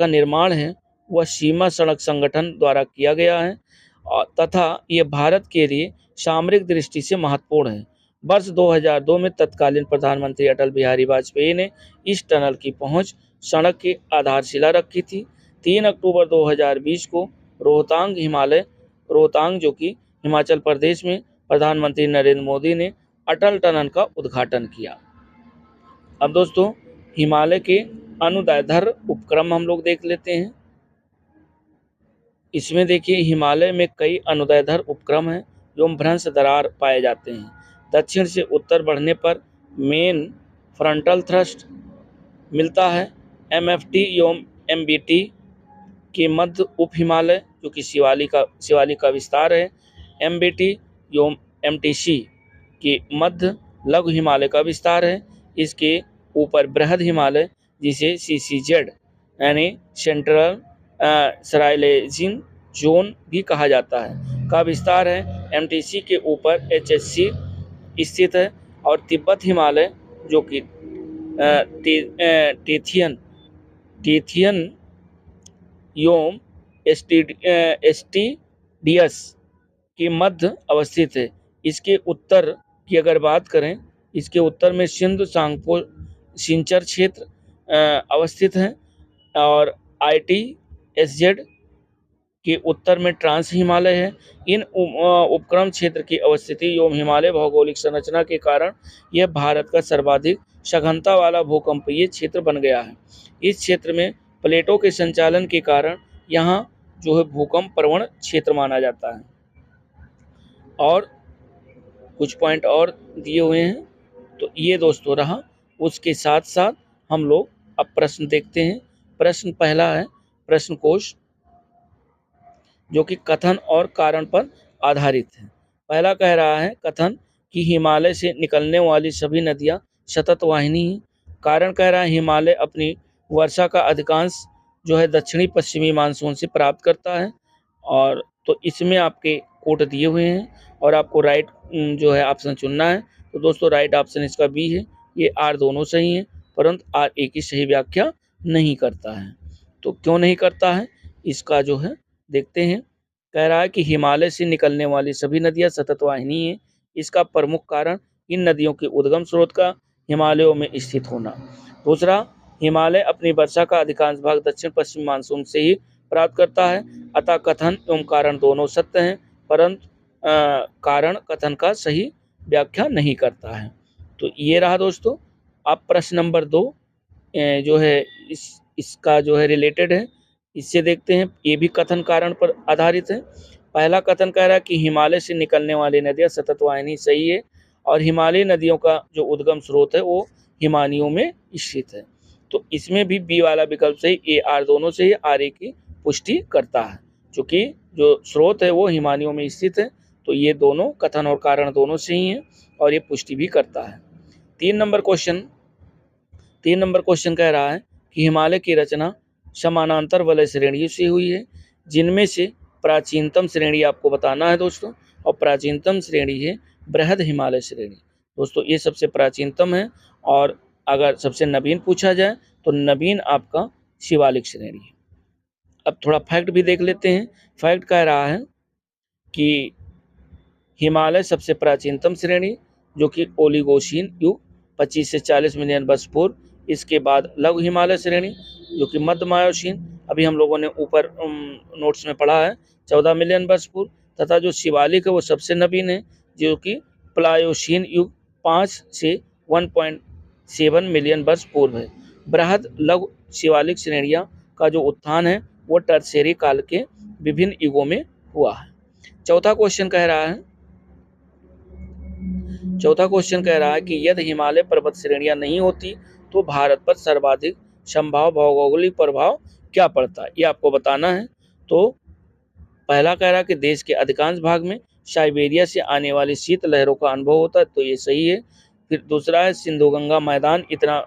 निर्माण है वह सीमा सड़क संगठन द्वारा किया गया है तथा ये भारत के लिए सामरिक दृष्टि से महत्वपूर्ण है। वर्ष 2002 में तत्कालीन प्रधानमंत्री अटल बिहारी वाजपेयी ने इस टनल की पहुंच सड़क की आधारशिला रखी थी। 3 अक्टूबर 2020 को रोहतांग जो कि हिमाचल प्रदेश में प्रधानमंत्री नरेंद्र मोदी ने अटल टनल का उद्घाटन किया। अब दोस्तों हिमालय के अनुदैर्ध्य उपक्रम हम लोग देख लेते हैं। इसमें देखिए हिमालय में कई अनुदैर्ध्य उपक्रम हैं जो भ्रंश दरार पाए जाते हैं। दक्षिण से उत्तर बढ़ने पर मेन फ्रंटल थ्रस्ट मिलता है। MFT एवं MBT के मध्य उप हिमालय जो कि शिवालिक का विस्तार है। MBT एवं MTC के मध्य लघु हिमालय का विस्तार है। इसके ऊपर बृहद हिमालय जिसे CCZ यानी सेंट्रल सराइलेजिन जोन भी कहा जाता है का विस्तार है। MTC के ऊपर HSC स्थित है और तिब्बत हिमालय जो कि टेथियन एवं एस्टीडियस के मध्य अवस्थित है। इसके उत्तर की अगर बात करें, इसके उत्तर में सिंधु सांगपो सिंचर क्षेत्र अवस्थित है और ITSZ के उत्तर में ट्रांस हिमालय है। इन उपक्रम क्षेत्र की अवस्थिति एवं हिमालय भौगोलिक संरचना के कारण यह भारत का सर्वाधिक सघनता वाला भूकंपीय क्षेत्र बन गया है। इस क्षेत्र में प्लेटों के संचालन के कारण यहाँ जो है भूकंप प्रवण क्षेत्र माना जाता है। और कुछ पॉइंट और दिए हुए हैं तो ये दोस्तों रहा। उसके साथ साथ हम लोग अब प्रश्न देखते हैं। प्रश्न पहला है प्रश्न कोश जो कि कथन और कारण पर आधारित है। पहला कह रहा है कथन कि हिमालय से निकलने वाली सभी नदियां सतत वाहिनी हैं। कारण कह रहा है हिमालय अपनी वर्षा का अधिकांश जो है दक्षिणी पश्चिमी मानसून से प्राप्त करता है। और तो इसमें आपके कोट दिए हुए हैं और आपको राइट जो है ऑप्शन चुनना है। तो दोस्तों राइट ऑप्शन इसका बी है। ये आर दोनों सही हैं परंतु आर एक ही सही व्याख्या नहीं करता है। तो क्यों नहीं करता है इसका जो है देखते हैं। कह रहा है कि हिमालय से निकलने वाली सभी नदियां सतत वाहिनी हैं। इसका प्रमुख कारण इन नदियों के उद्गम स्रोत का हिमालयों में स्थित होना। दूसरा, हिमालय अपनी वर्षा का अधिकांश भाग दक्षिण पश्चिम मानसून से ही प्राप्त करता है। अतः कथन एवं कारण दोनों सत्य हैं परंतु कारण कथन का सही व्याख्या नहीं करता है। तो ये रहा दोस्तों। अब प्रश्न नंबर 2 जो है इसका जो है रिलेटेड है, इससे देखते हैं। ये भी कथन कारण पर आधारित है। पहला कथन कह रहा है कि हिमालय से निकलने वाली नदियां सतत वाहिनी सही है और हिमालयी नदियों का जो उद्गम स्रोत है वो हिमानियों में स्थित है। तो इसमें भी बी वाला विकल्प सही, ए आर दोनों से ही आर ए की पुष्टि करता है। चूँकि जो स्रोत है वो हिमानियों में स्थित है तो ये दोनों कथन और कारण दोनों सही हैं और ये पुष्टि भी करता है। 3 नंबर क्वेश्चन कह रहा है कि हिमालय की रचना समानांतर वलय श्रेणियों से हुई है, जिनमें से प्राचीनतम श्रेणी आपको बताना है दोस्तों, और प्राचीनतम श्रेणी है बृहद हिमालय श्रेणी। दोस्तों ये सबसे प्राचीनतम है, और अगर सबसे नवीन पूछा जाए तो नवीन आपका शिवालिक श्रेणी है। अब थोड़ा फैक्ट भी देख लेते हैं। फैक्ट कह रहा है कि हिमालय सबसे प्राचीनतम श्रेणी जो कि ओलिगोशीन युग 25 से 40 मिलियन वर्ष पूर्व, इसके बाद लघु हिमालय श्रेणी जो कि मध्य मायोसीन, अभी हम लोगों ने ऊपर नोट्स में पढ़ा है 14 मिलियन वर्ष पूर्व, तथा जो शिवालिक है वो सबसे नवीन है जो कि प्लायोसीन युग 5 से 1.7 मिलियन वर्ष पूर्व है। बृहद लघु शिवालिक श्रेणियां का जो उत्थान है वो टर्शियरी काल के विभिन्न युगों में हुआ है। चौथा क्वेश्चन कह रहा है कि यदि हिमालय पर्वत श्रेणियां नहीं होती तो भारत पर सर्वाधिक संभाव भौगोलिक प्रभाव क्या पड़ता है, ये आपको बताना है। तो पहला कह रहा है कि देश के अधिकांश भाग में साइबेरिया से आने वाली शीत लहरों का अनुभव होता है, तो ये सही है। फिर दूसरा है सिंधु गंगा मैदान इतना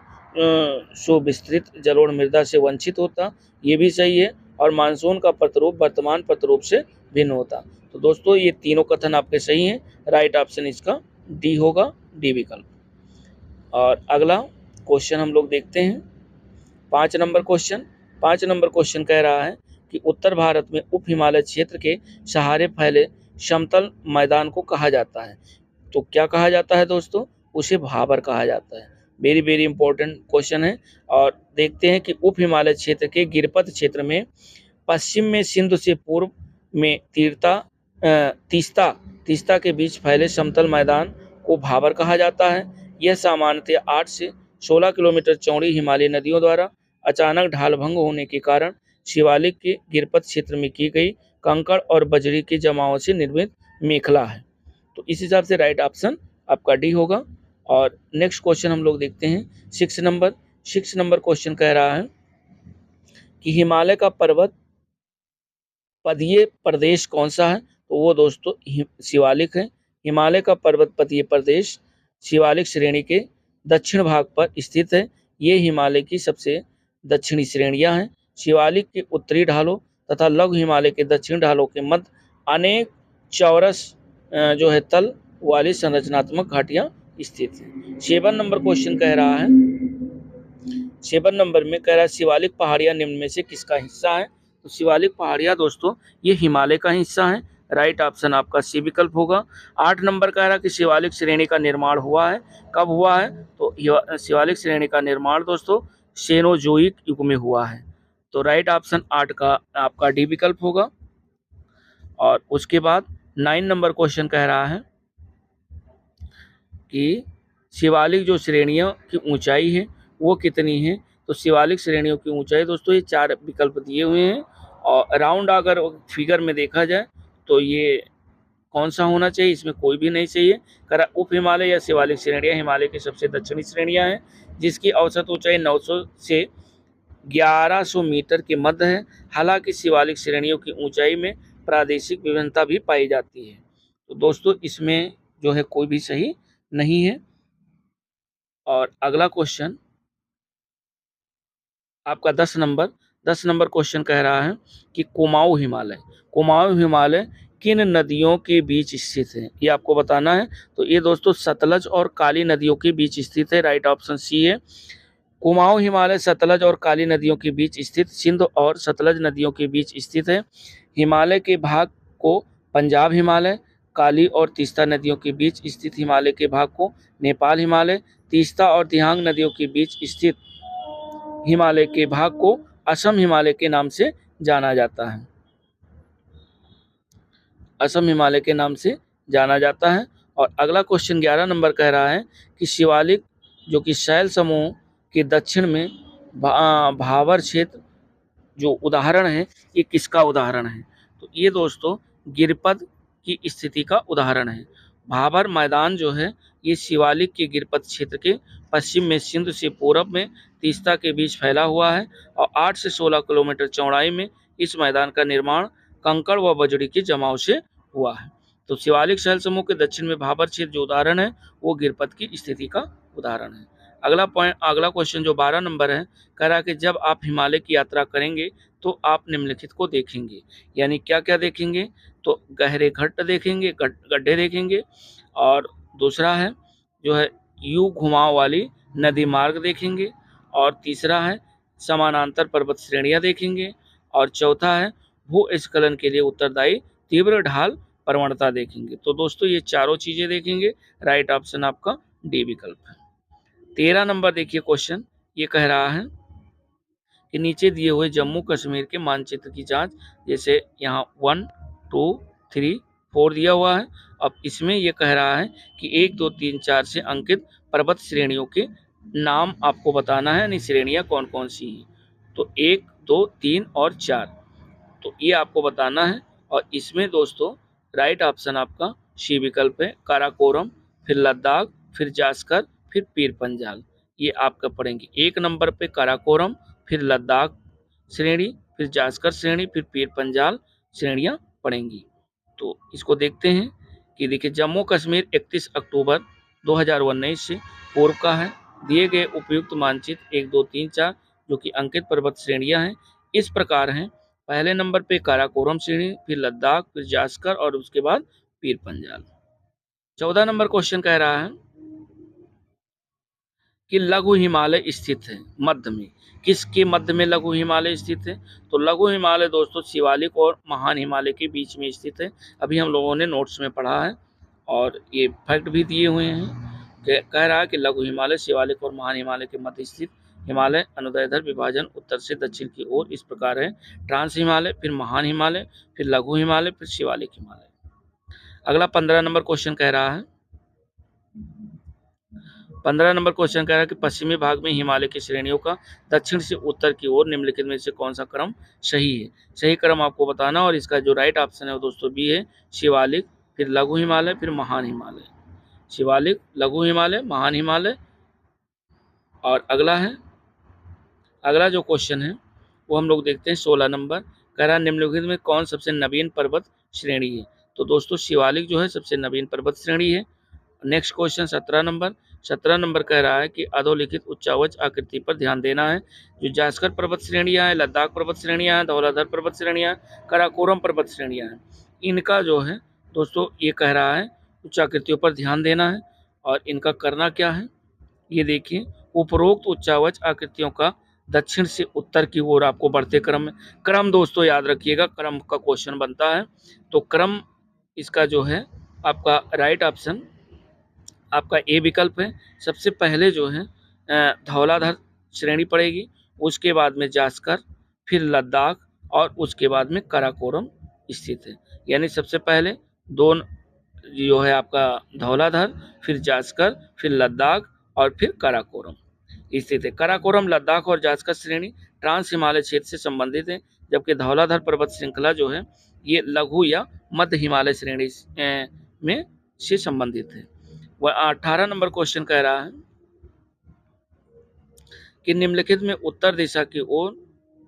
सुविस्तृत जलोढ़ मृदा से वंचित होता, ये भी सही है। और मानसून का प्रतिरूप वर्तमान प्रतिरूप से भिन्न होता। तो दोस्तों ये तीनों कथन आपके सही हैं। राइट ऑप्शन इसका डी होगा, डी विकल्प। और अगला क्वेश्चन हम लोग देखते हैं 5 नंबर क्वेश्चन कह रहा है कि उत्तर भारत में उप हिमालय क्षेत्र के सहारे फैले समतल मैदान को कहा जाता है। तो क्या कहा जाता है दोस्तों, उसे भाबर कहा जाता है। वेरी वेरी इंपॉर्टेंट क्वेश्चन है। और देखते हैं कि उप हिमालय क्षेत्र के गिरपत क्षेत्र में पश्चिम में सिंधु से पूर्व में तीस्ता के बीच फैले समतल मैदान को भाबर कहा जाता है। यह सामान्यतः 8 से 16 किलोमीटर चौड़ी हिमालयी नदियों द्वारा अचानक ढाल भंग होने के कारण शिवालिक के गिरपत क्षेत्र में की गई कंकड़ और बजरी के जमाव से निर्मित मेखला है। तो इस हिसाब से राइट ऑप्शन आपका डी होगा। और नेक्स्ट क्वेश्चन हम लोग देखते हैं 6 नंबर क्वेश्चन कह रहा है कि हिमालय का पर्वत पदीय प्रदेश कौन सा है। तो वो दोस्तों शिवालिक है। हिमालय का पर्वत पदीय प्रदेश शिवालिक श्रेणी के दक्षिण भाग पर स्थित है। ये हिमालय की सबसे दक्षिणी श्रेणियां हैं। शिवालिक के उत्तरी ढालों तथा लघु हिमालय के दक्षिण ढालों के मध्य अनेक चौरस जो है तल वाली संरचनात्मक घाटियां स्थित हैं। 7 नंबर क्वेश्चन कह रहा है 7 नंबर में कह रहा है शिवालिक पहाड़ियां निम्न में से किसका हिस्सा है। तो शिवालिक पहाड़ियां दोस्तों ये हिमालय का हिस्सा है। राइट ऑप्शन आपका सी विकल्प होगा। 8 नंबर कह रहा है कि शिवालिक श्रेणी का निर्माण हुआ है, कब हुआ है। तो शिवालिक श्रेणी का निर्माण दोस्तों सेनोजोइक युग में हुआ है। तो राइट ऑप्शन 8 का आपका डी विकल्प होगा। और उसके बाद 9 नंबर क्वेश्चन कह रहा है कि शिवालिक जो श्रेणियों की ऊंचाई है वो कितनी है। तो शिवालिक श्रेणियों की ऊंचाई दोस्तों ये 4 विकल्प दिए हुए हैं। और राउंड अगर फिगर में देखा जाए तो ये कौन सा होना चाहिए, इसमें कोई भी नहीं चाहिए। करा उप हिमालय या शिवालिक श्रेणियां हिमालय की सबसे दक्षिणी श्रेणियां हैं जिसकी औसत ऊंचाई 900 से 1100 मीटर के मध्य है। हालांकि शिवालिक श्रेणियों की ऊंचाई में प्रादेशिक विभिन्नता भी पाई जाती है। तो दोस्तों इसमें जो है कोई भी सही नहीं है। और अगला क्वेश्चन आपका 10 नंबर क्वेश्चन कह रहा है कि कुमाऊं हिमालय किन नदियों के बीच स्थित है, ये आपको बताना है। तो ये दोस्तों सतलज और काली नदियों के बीच स्थित है। राइट ऑप्शन सी है। कुमाऊं हिमालय सतलज और काली नदियों के बीच स्थित सिंधु और सतलज नदियों के बीच स्थित है। हिमालय के भाग को पंजाब हिमालय, काली और तीस्ता नदियों के बीच स्थित हिमालय के भाग को नेपाल हिमालय, तीस्ता और दिहांग नदियों के बीच स्थित हिमालय के भाग को असम हिमालय के नाम से जाना जाता है। असम हिमालय के नाम से जाना जाता है। और अगला क्वेश्चन 11 नंबर कह रहा है कि शिवालिक जो कि शैल समूह के दक्षिण में भाबर क्षेत्र जो उदाहरण है ये किसका उदाहरण है। तो ये दोस्तों गिरपत की स्थिति का उदाहरण है। भाबर मैदान जो है ये शिवालिक के गिरपत क्षेत्र के पश्चिम में सिंधु से पूरब में तीस्ता के बीच फैला हुआ है। और 8 से 16 किलोमीटर चौड़ाई में इस मैदान का निर्माण कंकड़ व बजरी के जमाव से हुआ है। तो शिवालिक शैल समूह के दक्षिण में भाबर क्षेत्र जो उदाहरण है वो गिरपत की स्थिति का उदाहरण है। अगला क्वेश्चन जो 12 नंबर है, कह रहा है कि जब आप हिमालय की यात्रा करेंगे तो आप निम्नलिखित को देखेंगे। यानी क्या क्या देखेंगे? तो गहरे घट्ट देखेंगे, गड्ढे देखेंगे, और दूसरा है जो है यू घुमाव वाली नदी मार्ग देखेंगे, और तीसरा है समानांतर पर्वत श्रेणियां देखेंगे, और चौथा है भूस्खलन के लिए उत्तरदायी तीव्र ढाल प्रवणता देखेंगे। तो दोस्तों ये चारों चीजें देखेंगे। राइट ऑप्शन आपका डी विकल्प है। 13 नंबर देखिए क्वेश्चन, ये कह रहा है कि नीचे दिए हुए जम्मू कश्मीर के मानचित्र की जांच, जैसे यहाँ 1, 2, 3, 4 दिया हुआ है। अब इसमें ये कह रहा है कि 1, 2, 3, 4 से अंकित पर्वत श्रेणियों के नाम आपको बताना है, यानी श्रेणियां कौन कौन सी हैं। तो 1, 2, 3 और 4, तो ये आपको बताना है। और इसमें दोस्तों राइट ऑप्शन आपका सी विकल्प है, काराकोरम, फिर लद्दाख, फिर जास्कर, फिर पीर पंजाल। ये आपका पढ़ेंगे 1 नंबर पे काराकोरम, फिर लद्दाख श्रेणी, फिर जास्कर श्रेणी, फिर पीर पंजाल श्रेणियां पढ़ेंगी। तो इसको देखते हैं कि देखिए जम्मू कश्मीर 31 अक्टूबर 2019 से पूर्व का है। दिए गए उपयुक्त मानचित्र 1, 2, 3, 4 जो कि अंकित पर्वत श्रेणियां हैं इस प्रकार हैं। पहले नंबर पे काराकोरम श्रेणी, फिर लद्दाख, फिर जास्कर और उसके बाद पीर पंजाल। 14 नंबर क्वेश्चन कह रहा है कि लघु हिमालय स्थित है मध्य में। किसके मध्य में लघु हिमालय स्थित है? तो लघु हिमालय दोस्तों शिवालिक और महान हिमालय के बीच में स्थित है। अभी हम लोगों ने नोट्स में पढ़ा है और ये फैक्ट भी दिए हुए हैं। कह रहा है कि लघु हिमालय शिवालिक और महान हिमालय के मध्य स्थित हिमालय अनुदैर्ध्य विभाजन उत्तर से दक्षिण की ओर इस प्रकार है: ट्रांस हिमालय, फिर महान हिमालय, फिर लघु हिमालय, फिर शिवालिक हिमालय। अगला 15 नंबर क्वेश्चन कह रहा है, 15 नंबर क्वेश्चन कह रहा है कि पश्चिमी भाग में हिमालय की श्रेणियों का दक्षिण से उत्तर की ओर निम्नलिखित में से कौन सा क्रम सही है? सही क्रम आपको बताना, और इसका जो राइट ऑप्शन है वो दोस्तों बी है, शिवालिक, फिर लघु हिमालय, फिर महान हिमालय। शिवालिक, लघु हिमालय, महान हिमालय। और अगला जो क्वेश्चन है वो हम लोग देखते हैं 16 नंबर, कह रहा है निम्नलिखित में कौन सबसे नवीन पर्वत श्रेणी है? तो दोस्तों शिवालिक जो है सबसे नवीन पर्वत श्रेणी है। नेक्स्ट क्वेश्चन 17 नंबर कह रहा है कि अधोलिखित उच्चावच आकृति पर ध्यान देना है। जो जास्कर पर्वत श्रेणियां हैं, लद्दाख पर्वत श्रेणियां हैं, धौलाधर पर्वत श्रेणियां, काराकोरम पर्वत श्रेणियां हैं, इनका जो है दोस्तों ये कह रहा है उच्चाकृतियों पर ध्यान देना है। और इनका करना क्या है ये देखिए, उपरोक्त उच्चावच आकृतियों का दक्षिण से उत्तर की ओर आपको बढ़ते क्रम दोस्तों याद रखिएगा, क्रम का क्वेश्चन बनता है। तो क्रम इसका जो है आपका राइट ऑप्शन आपका ए विकल्प है। सबसे पहले जो है धौलाधर श्रेणी पड़ेगी, उसके बाद में जास्कर, फिर लद्दाख और उसके बाद में काराकोरम स्थित है। यानी सबसे पहले दो जो है आपका धौलाधर, फिर जास्कर, फिर लद्दाख और फिर काराकोरम स्थित है। काराकोरम, लद्दाख और जास्कर श्रेणी ट्रांस हिमालय क्षेत्र से संबंधित है, जबकि धौलाधर पर्वत श्रृंखला जो है ये लघु या मध्य हिमालय श्रेणी में से संबंधित है। वह 18 नंबर क्वेश्चन कह रहा है कि निम्नलिखित में उत्तर दिशा की ओर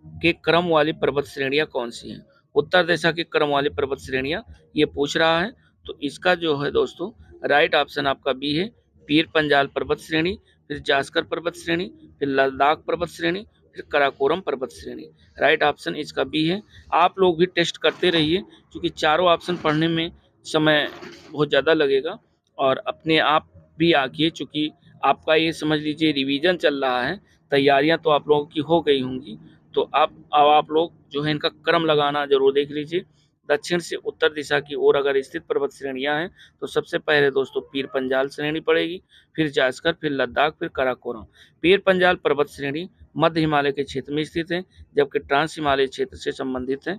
के क्रम वाली पर्वत श्रेणियां कौन सी हैं? उत्तर दिशा की क्रम वाली पर्वत श्रेणियां ये पूछ रहा है। तो इसका जो है दोस्तों राइट ऑप्शन आपका बी है, पीर पंजाल पर्वत श्रेणी, फिर जास्कर पर्वत श्रेणी, फिर लद्दाख पर्वत श्रेणी, फिर काराकोरम पर्वत श्रेणी। राइट ऑप्शन इसका बी है। आप लोग भी टेस्ट करते रहिए, क्योंकि चारों ऑप्शन पढ़ने में समय बहुत ज़्यादा लगेगा, और अपने आप भी आकिए, चूँकि आपका ये समझ लीजिए रिवीजन चल रहा है, तैयारियां तो आप लोगों की हो गई होंगी। तो अब आप लोग जो है इनका क्रम लगाना जरूर देख लीजिए। दक्षिण से उत्तर दिशा की ओर अगर स्थित पर्वत श्रेणियां हैं तो सबसे पहले दोस्तों पीर पंजाल श्रेणी पड़ेगी, फिर जास्कर, फिर लद्दाख, फिर काराकोरम। पीर पंजाल पर्वत श्रेणी मध्य हिमालय के क्षेत्र में स्थित है, जबकि ट्रांस हिमालय क्षेत्र से संबंधित है।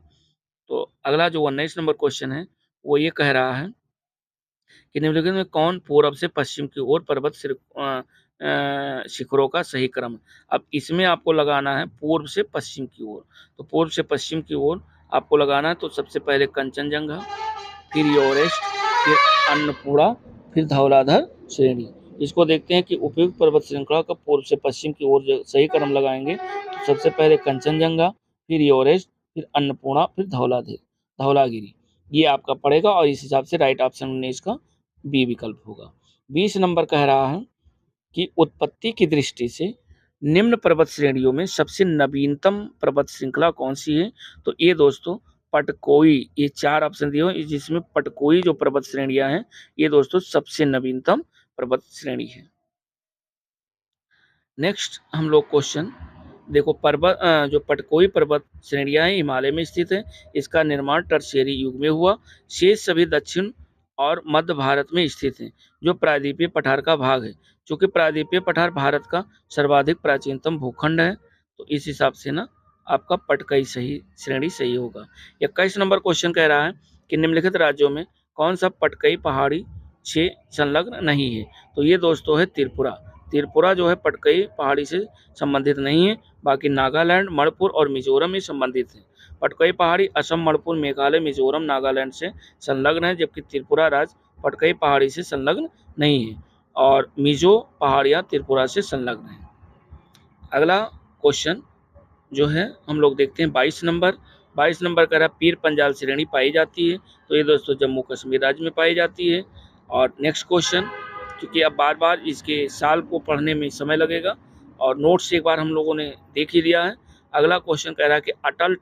तो अगला जो 19 नंबर क्वेश्चन है वो ये कह रहा है कि निम्नलिखित में कौन पूर्व से पश्चिम की ओर पर्वत शिखरों का सही क्रम? अब इसमें आपको लगाना है पूर्व से पश्चिम की ओर। तो पूर्व से पश्चिम की ओर आपको लगाना है, तो सबसे पहले कंचनजंगा, फिर एवरेस्ट, फिर अन्नपूर्णा, फिर धौलाधर श्रेणी। इसको देखते हैं कि उपयुक्त पर्वत श्रृंखला का पूर्व से पश्चिम की ओर जो सही क्रम लगाएंगे तो सबसे पहले कंचनजंगा, फिर एवरेस्ट, फिर अन्नपूर्णा, फिर धौलागिरी। ये आपका पड़ेगा और इस हिसाब से राइट ऑप्शन 19 का बी विकल्प होगा। 20 नंबर कह रहा है कि उत्पत्ति की दृष्टि से निम्न पर्वत श्रेणियों में सबसे नवीनतम पर्वत श्रृंखला कौन सी है? तो ये दोस्तों पटकोई, ये 4 ऑप्शन दिए हुए जिसमें पटकोई जो पर्वत श्रेणियां हैं ये दोस्तों सबसे नवीनतम पर्वत श्रेणी है। नेक्स्ट हम लोग क्वेश्चन देखो, पर्वत जो पटकोई पर्वत श्रेणियां हैं हिमालय में स्थित है। इसका निर्माण टर्शियरी युग में हुआ। शेष सभी दक्षिण और मध्य भारत में स्थित हैं, जो प्रायद्वीपीय पठार का भाग है। चूंकि प्रायद्वीपीय पठार भारत का सर्वाधिक प्राचीनतम भूखंड है, तो इस हिसाब से ना आपका पटकई सही श्रेणी सही होगा। 21 नंबर क्वेश्चन कह रहा है कि निम्नलिखित राज्यों में कौन सा पटकई पहाड़ी से संलग्न नहीं है? तो ये दोस्तों है त्रिपुरा। त्रिपुरा जो है पटकई पहाड़ी से संबंधित नहीं है, बाकी नागालैंड, मणिपुर और मिजोरम में संबंधित है। पटकई पहाड़ी असम, मणिपुर, मेघालय, मिजोरम, नागालैंड से संलग्न है, जबकि त्रिपुरा राज्य पटकई पहाड़ी से संलग्न नहीं है और मिजो पहाड़ियाँ त्रिपुरा से संलग्न है। अगला क्वेश्चन जो है हम लोग देखते हैं 22 नंबर कह रहा है पीर पंजाल श्रेणी पाई जाती है। तो ये दोस्तों जम्मू कश्मीर राज्य में पाई जाती है। और नेक्स्ट क्वेश्चन, क्योंकि अब बार बार इसके साल को पढ़ने में समय लगेगा और नोट्स एक बार हम लोगों ने देख ही लिया है। अगला क्वेश्चन कह रहा है कि अटल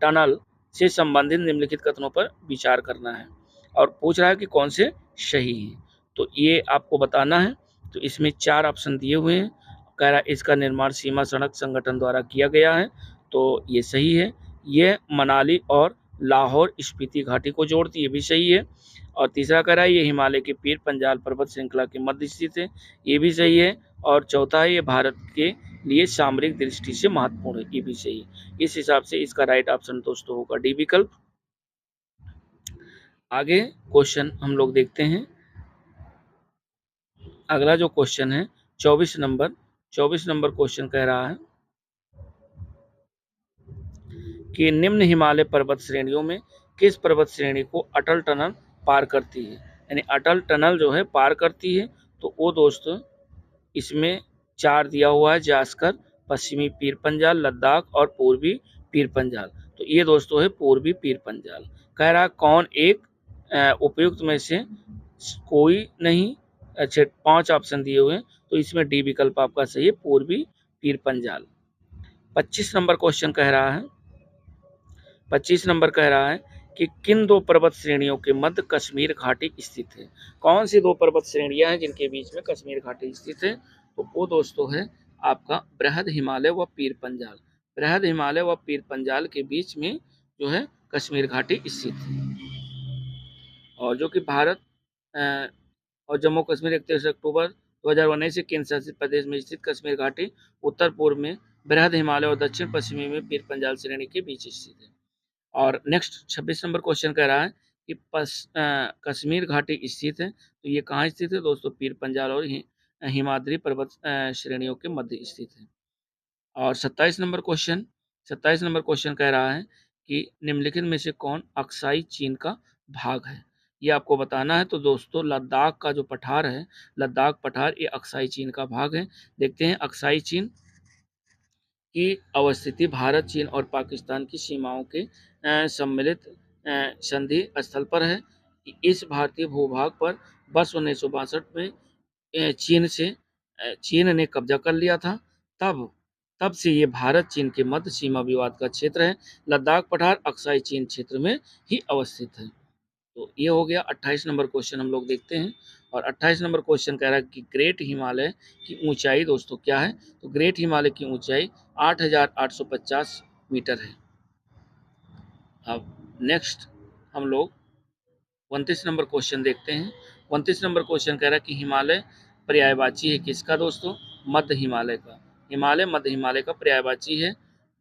टनल से संबंधित निम्नलिखित कथनों पर विचार करना है और पूछ रहा है कि कौन से सही हैं। तो ये आपको बताना है। तो इसमें 4 ऑप्शन दिए हुए हैं। कह रहा है इसका निर्माण सीमा सड़क संगठन द्वारा किया गया है, तो ये सही है। ये मनाली और लाहौर स्पीति घाटी को जोड़ती है, ये भी सही है। और तीसरा कह रहा है ये हिमालय के पीर पंजाल पर्वत श्रृंखला के मध्य स्थित है, ये भी सही है। और चौथा है ये भारत के लिए सामरिक दृष्टि से महत्वपूर्ण है, ये भी सही है। इस हिसाब से इसका राइट ऑप्शन दोस्तों होगा डी विकल्प। आगे क्वेश्चन हम लोग देखते हैं। अगला जो क्वेश्चन है 24 नंबर क्वेश्चन कह रहा है कि निम्न हिमालय पर्वत श्रेणियों में किस पर्वत श्रेणी को अटल टनल पार करती है? यानी अटल टनल जो है पार करती है। तो वो दोस्तों इसमें 4 दिया हुआ है, जास्कर, पश्चिमी पीर पंजाल, लद्दाख और पूर्वी पीर पंजाल। तो ये दोस्तों है पूर्वी पीर पंजाल। कह रहा कौन एक उपयुक्त में से कोई नहीं। अच्छा 5 ऑप्शन दिए हुए हैं, तो इसमें डी विकल्प आपका सही है, पूर्वी पीर पंजाल। 25 नंबर क्वेश्चन कह रहा है 25 नंबर कह रहा है कि किन 2 पर्वत श्रेणियों के मध्य कश्मीर घाटी स्थित है? कौन सी 2 पर्वत श्रेणियां हैं जिनके बीच में कश्मीर घाटी स्थित है? तो वो दोस्तों है आपका बृहद हिमालय व पीर पंजाल। बृहद हिमालय व पीर पंजाल के बीच में जो है कश्मीर घाटी स्थित है। और जो कि भारत और जम्मू कश्मीर 31 अक्टूबर 2019 से केंद्र शासित प्रदेश में स्थित कश्मीर घाटी उत्तर पूर्व में बृहद हिमालय और दक्षिण पश्चिमी में पीर पंजाल श्रेणी के बीच स्थित है। और नेक्स्ट 26 नंबर क्वेश्चन कह रहा है कि कश्मीर घाटी स्थित है। तो ये कहाँ स्थित है दोस्तों? पीर पंजाल और हिमाद्री पर्वत श्रेणियों के मध्य स्थित है। और 27 नंबर क्वेश्चन कह रहा है कि निम्नलिखित में से कौन अक्साई चीन का भाग है? ये आपको बताना है। तो दोस्तों लद्दाख का जो पठार है, लद्दाख पठार, ये अक्साई चीन का भाग है। देखते हैं अक्साई चीन की अवस्थिति भारत, चीन और पाकिस्तान की सीमाओं के सम्मिलित संधि स्थल पर है। इस भारतीय भूभाग पर वर्ष 1962 में चीन ने कब्जा कर लिया था। तब तब से ये भारत चीन के मध्य सीमा विवाद का क्षेत्र है। लद्दाख पठार अक्साई चीन क्षेत्र में ही अवस्थित है। तो ये हो गया 28 नंबर क्वेश्चन हम लोग देखते हैं। और 28 नंबर क्वेश्चन कह रहा है कि ग्रेट हिमालय की ऊंचाई दोस्तों क्या है? तो ग्रेट हिमालय की ऊंचाई 8,850 मीटर है। अब नेक्स्ट हम लोग 29 नंबर क्वेश्चन देखते हैं। 29 नंबर क्वेश्चन कह रहा है कि हिमालय पर्यायवाची है किसका दोस्तों? मध्य हिमालय का। हिमालय मध्य हिमालय का पर्यायवाची है।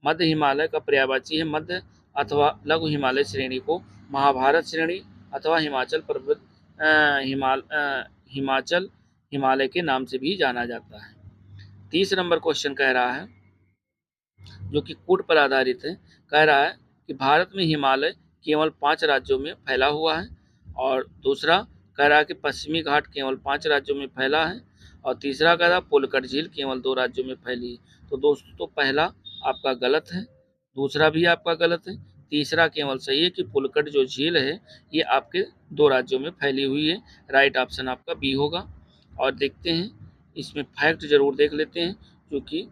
मध्य हिमालय का पर्यायवाची है। मध्य अथवा लघु हिमालय श्रेणी को महाभारत श्रेणी अथवा हिमाचल पर्वत हिमाचल हिमालय के नाम से भी जाना जाता है। 30 नंबर क्वेश्चन कह रहा है जो कि कूट पर आधारित है। कह रहा है कि भारत में हिमालय केवल 5 राज्यों में फैला हुआ है। और दूसरा कह रहा है कि पश्चिमी घाट केवल 5 राज्यों में फैला है। और तीसरा कह रहा है पुलकट झील केवल 2 राज्यों में फैली है। तो दोस्तों तो पहला आपका गलत है, दूसरा भी आपका गलत है, तीसरा केवल सही है कि पुलकट जो झील है ये आपके 2 राज्यों में फैली हुई है। राइट ऑप्शन आपका बी होगा। और देखते हैं इसमें फैक्ट जरूर देख लेते हैं, क्योंकि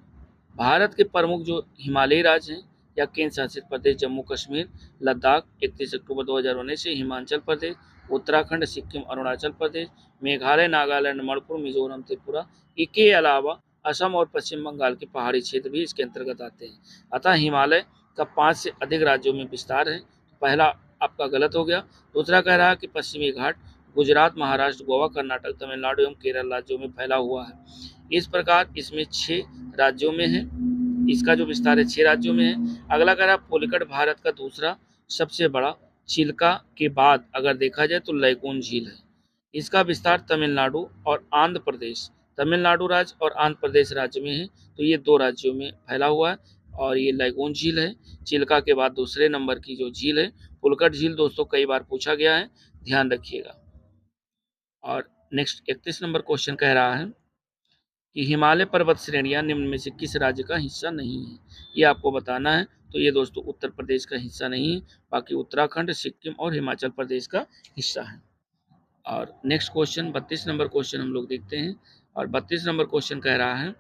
भारत के प्रमुख जो हिमालयी राज्य हैं या केंद्र शासित प्रदेश जम्मू कश्मीर, लद्दाख 31 अक्टूबर 2019 से, हिमाचल प्रदेश, उत्तराखंड, सिक्किम, अरुणाचल प्रदेश, मेघालय, नागालैंड, मणिपुर, मिजोरम, त्रिपुरा, इसके अलावा असम और पश्चिम बंगाल के पहाड़ी क्षेत्र भी इसके अंतर्गत आते हैं। अतः हिमालय का 5 से अधिक राज्यों में विस्तार है। पहला आपका गलत हो गया। दूसरा कह रहा है कि पश्चिमी घाट गुजरात, महाराष्ट्र, गोवा, कर्नाटक, तमिलनाडु एवं केरल राज्यों में फैला हुआ है। इस प्रकार इसमें 6 राज्यों में है, इसका जो विस्तार है 6 राज्यों में है। अगला कह रहा है पुलिकट भारत का दूसरा सबसे बड़ा चिल्का के बाद अगर देखा जाए तो लैगून झील है। इसका विस्तार तमिलनाडु और आंध्र प्रदेश, तमिलनाडु राज्य और आंध्र प्रदेश राज्य में है। तो ये 2 राज्यों में फैला हुआ है और ये लैगून झील है। चिल्का के बाद दूसरे नंबर की जो झील है पुलकट झील, दोस्तों कई बार पूछा गया है, ध्यान रखिएगा। और नेक्स्ट 31 नंबर क्वेश्चन कह रहा है कि हिमालय पर्वत श्रेणियां निम्न में से किस राज्य का हिस्सा नहीं है। ये आपको बताना है। तो ये दोस्तों उत्तर प्रदेश का हिस्सा नहीं है, बाकी उत्तराखंड, सिक्किम और हिमाचल प्रदेश का हिस्सा है। और नेक्स्ट क्वेश्चन 32 नंबर क्वेश्चन हम लोग देखते हैं। और 32 नंबर क्वेश्चन कह रहा है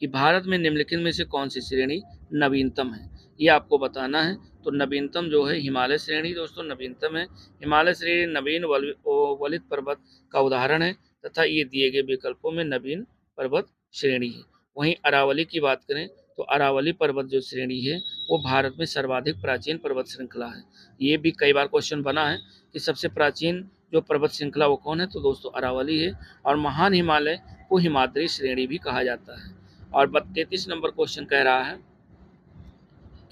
कि भारत में निम्नलिखित में से कौन सी श्रेणी नवीनतम है। ये आपको बताना है। तो नवीनतम जो है हिमालय श्रेणी दोस्तों नवीनतम है। हिमालय श्रेणी नवीन वलित पर्वत का उदाहरण है तथा ये दिए गए विकल्पों में नवीन पर्वत श्रेणी है। वहीं अरावली की बात करें तो अरावली पर्वत जो श्रेणी है वो भारत में सर्वाधिक प्राचीन पर्वत श्रृंखला है। ये भी कई बार क्वेश्चन बना है कि सबसे प्राचीन जो पर्वत श्रृंखला वो कौन है, तो दोस्तों अरावली है। और महान हिमालय को हिमाद्री श्रेणी भी कहा जाता है। और 33 नंबर क्वेश्चन कह रहा है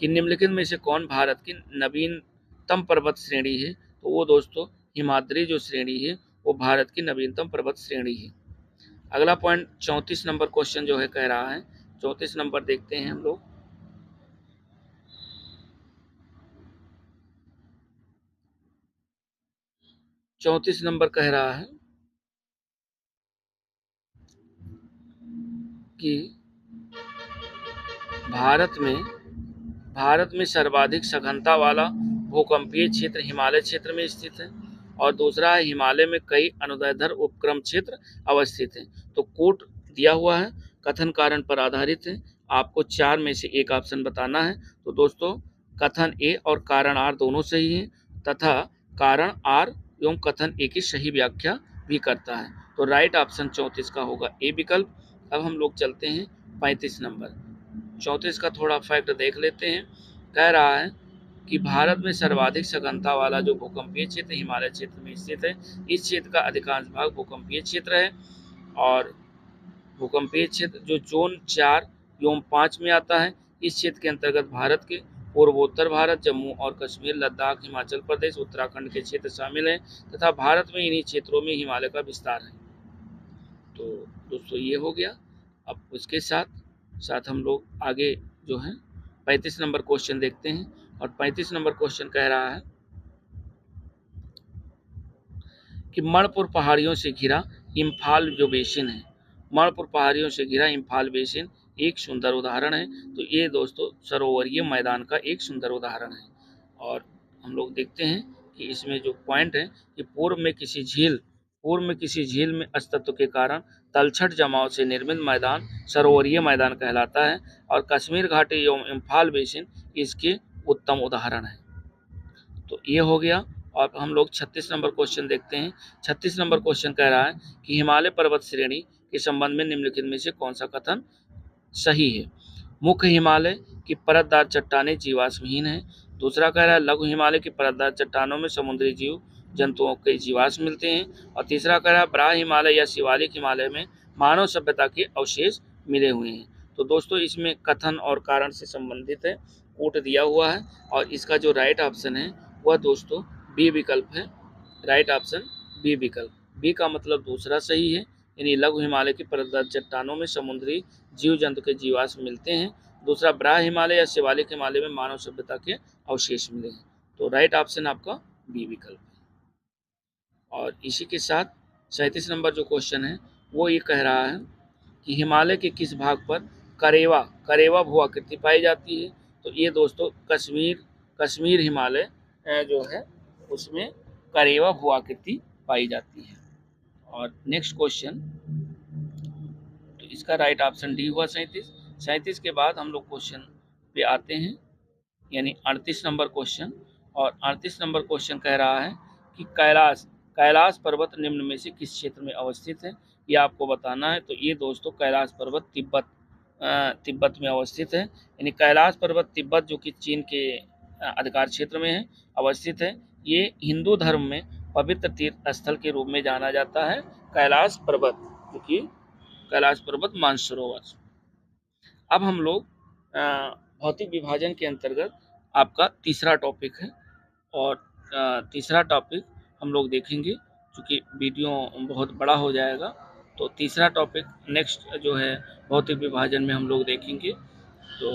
कि निम्नलिखित में से कौन भारत की नवीनतम पर्वत श्रेणी है। तो वो दोस्तों हिमाद्री जो श्रेणी है वो भारत की नवीनतम पर्वत श्रेणी है। अगला पॉइंट 34 नंबर क्वेश्चन जो है कह रहा है, 34 नंबर देखते हैं हम लोग। 34 नंबर कह रहा है कि भारत में सर्वाधिक सघनता वाला भूकंपीय क्षेत्र हिमालय क्षेत्र में स्थित है। और दूसरा है हिमालय में कई अनुदैर्ध्य उपक्रम क्षेत्र अवस्थित हैं। तो कोट दिया हुआ है, कथन कारण पर आधारित है। आपको 4 में से एक ऑप्शन बताना है। तो दोस्तों कथन ए और कारण आर दोनों सही हैं तथा कारण आर एवं कथन ए की सही व्याख्या भी करता है। तो राइट ऑप्शन 34 का होगा ए विकल्प। अब हम लोग चलते हैं 35 नंबर। 34 का थोड़ा फैक्ट देख लेते हैं। कह रहा है कि भारत में सर्वाधिक सघनता वाला जो भूकंपीय क्षेत्र हिमालय क्षेत्र में स्थित है। इस क्षेत्र का अधिकांश भाग भूकंपीय क्षेत्र है। और भूकंपीय क्षेत्र जो जोन 4 एवं 5 में आता है। इस क्षेत्र के अंतर्गत भारत के पूर्वोत्तर भारत, जम्मू और कश्मीर, लद्दाख, हिमाचल प्रदेश, उत्तराखंड के क्षेत्र शामिल हैं तथा भारत में इन्हीं क्षेत्रों में हिमालय का विस्तार है। तो दोस्तों ये हो गया। अब उसके साथ साथ हम लोग आगे जो है 35 नंबर क्वेश्चन देखते हैं। और 35 नंबर क्वेश्चन कह रहा है कि मणिपुर पहाड़ियों से घिरा इम्फाल जो बेसिन है, मणिपुर पहाड़ियों से घिरा इम्फाल बेसिन एक सुंदर उदाहरण है। तो ये दोस्तों सरोवरीय मैदान का एक सुंदर उदाहरण है। और हम लोग देखते हैं कि इसमें जो पॉइंट है कि पूर्व में किसी झील में अस्तित्व के कारण तलछट जमाव से निर्मित मैदान सरोवरीय मैदान कहलाता है। और कश्मीर घाटी एवं इम्फाल बेसिन इसके उत्तम उदाहरण है। तो ये हो गया। और हम लोग 36 नंबर क्वेश्चन देखते हैं। 36 नंबर क्वेश्चन कह रहा है कि हिमालय पर्वत श्रेणी के संबंध में निम्नलिखित में से कौन सा कथन सही है। मुख्य हिमालय की परतदार चट्टानें जीवाश्महीन है। दूसरा कह रहा है लघु हिमालय की परतदार चट्टानों में समुद्री जीव जंतुओं के जीवाश्म मिलते हैं। और तीसरा कह रहा है बड़ा हिमालय या शिवालिक हिमालय में मानव सभ्यता के अवशेष मिले हुए हैं। तो दोस्तों इसमें कथन और कारण से संबंधित है, कोट दिया हुआ है। और इसका जो राइट ऑप्शन है वह दोस्तों बी विकल्प है। राइट ऑप्शन बी विकल्प। बी का मतलब दूसरा सही है, यानी लघु हिमालय की परतदार चट्टानों में समुद्री जीव जंतु के जीवाश्म मिलते हैं। दूसरा बड़ा हिमालय या शिवालिक हिमालय में मानव सभ्यता के अवशेष मिले हैं। तो राइट ऑप्शन आपका बी विकल्प है। और इसी के साथ 37 नंबर जो क्वेश्चन है वो ये कह रहा है कि हिमालय के किस भाग पर करेवा भू आकृति पाई जाती है। तो ये दोस्तों कश्मीर हिमालय जो है उसमें करेवा भू-आकृति पाई जाती है। और नेक्स्ट क्वेश्चन, तो इसका राइट ऑप्शन डी हुआ 37। 37 के बाद हम लोग क्वेश्चन पे आते हैं, यानी 38 नंबर क्वेश्चन। और 38 नंबर क्वेश्चन कह रहा है कि कैलाश पर्वत निम्न में से किस क्षेत्र में अवस्थित है, ये आपको बताना है। तो ये दोस्तों कैलाश पर्वत तिब्बत में अवस्थित है, यानी कैलाश पर्वत तिब्बत जो कि चीन के अधिकार क्षेत्र में है, अवस्थित है। ये हिंदू धर्म में पवित्र तीर्थ स्थल के रूप में जाना जाता है कैलाश पर्वत, जो कि कैलाश पर्वत मानसरोवर। अब हम लोग भौतिक विभाजन के अंतर्गत आपका तीसरा टॉपिक है, और तीसरा टॉपिक हम लोग देखेंगे, क्योंकि वीडियो बहुत बड़ा हो जाएगा। तो तीसरा टॉपिक नेक्स्ट जो है भौतिक विभाजन में हम लोग देखेंगे। तो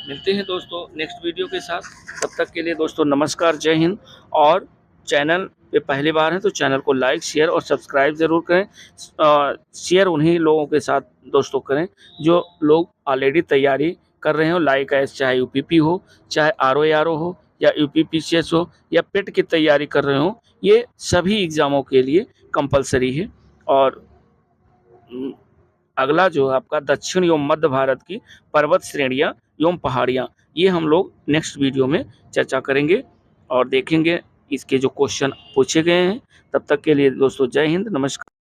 मिलते हैं दोस्तों नेक्स्ट वीडियो के साथ। तब तक के लिए दोस्तों नमस्कार, जय हिंद। और चैनल पे पहली बार है तो चैनल को लाइक, शेयर और सब्सक्राइब ज़रूर करें। शेयर उन्हीं लोगों के साथ दोस्तों करें जो लोग ऑलरेडी तैयारी कर रहे हो, लाइक एस, चाहे यूपीपी हो, चाहे आरओ हो, या यूपीपीसीएस हो, या पेट की तैयारी कर रहे हो। ये सभी एग्ज़ामों के लिए कंपलसरी है। और अगला जो है आपका दक्षिण एवं मध्य भारत की पर्वत श्रेणियाँ एवं पहाड़ियाँ, ये हम लोग नेक्स्ट वीडियो में चर्चा करेंगे और देखेंगे इसके जो क्वेश्चन पूछे गए हैं। तब तक के लिए दोस्तों जय हिंद, नमस्कार।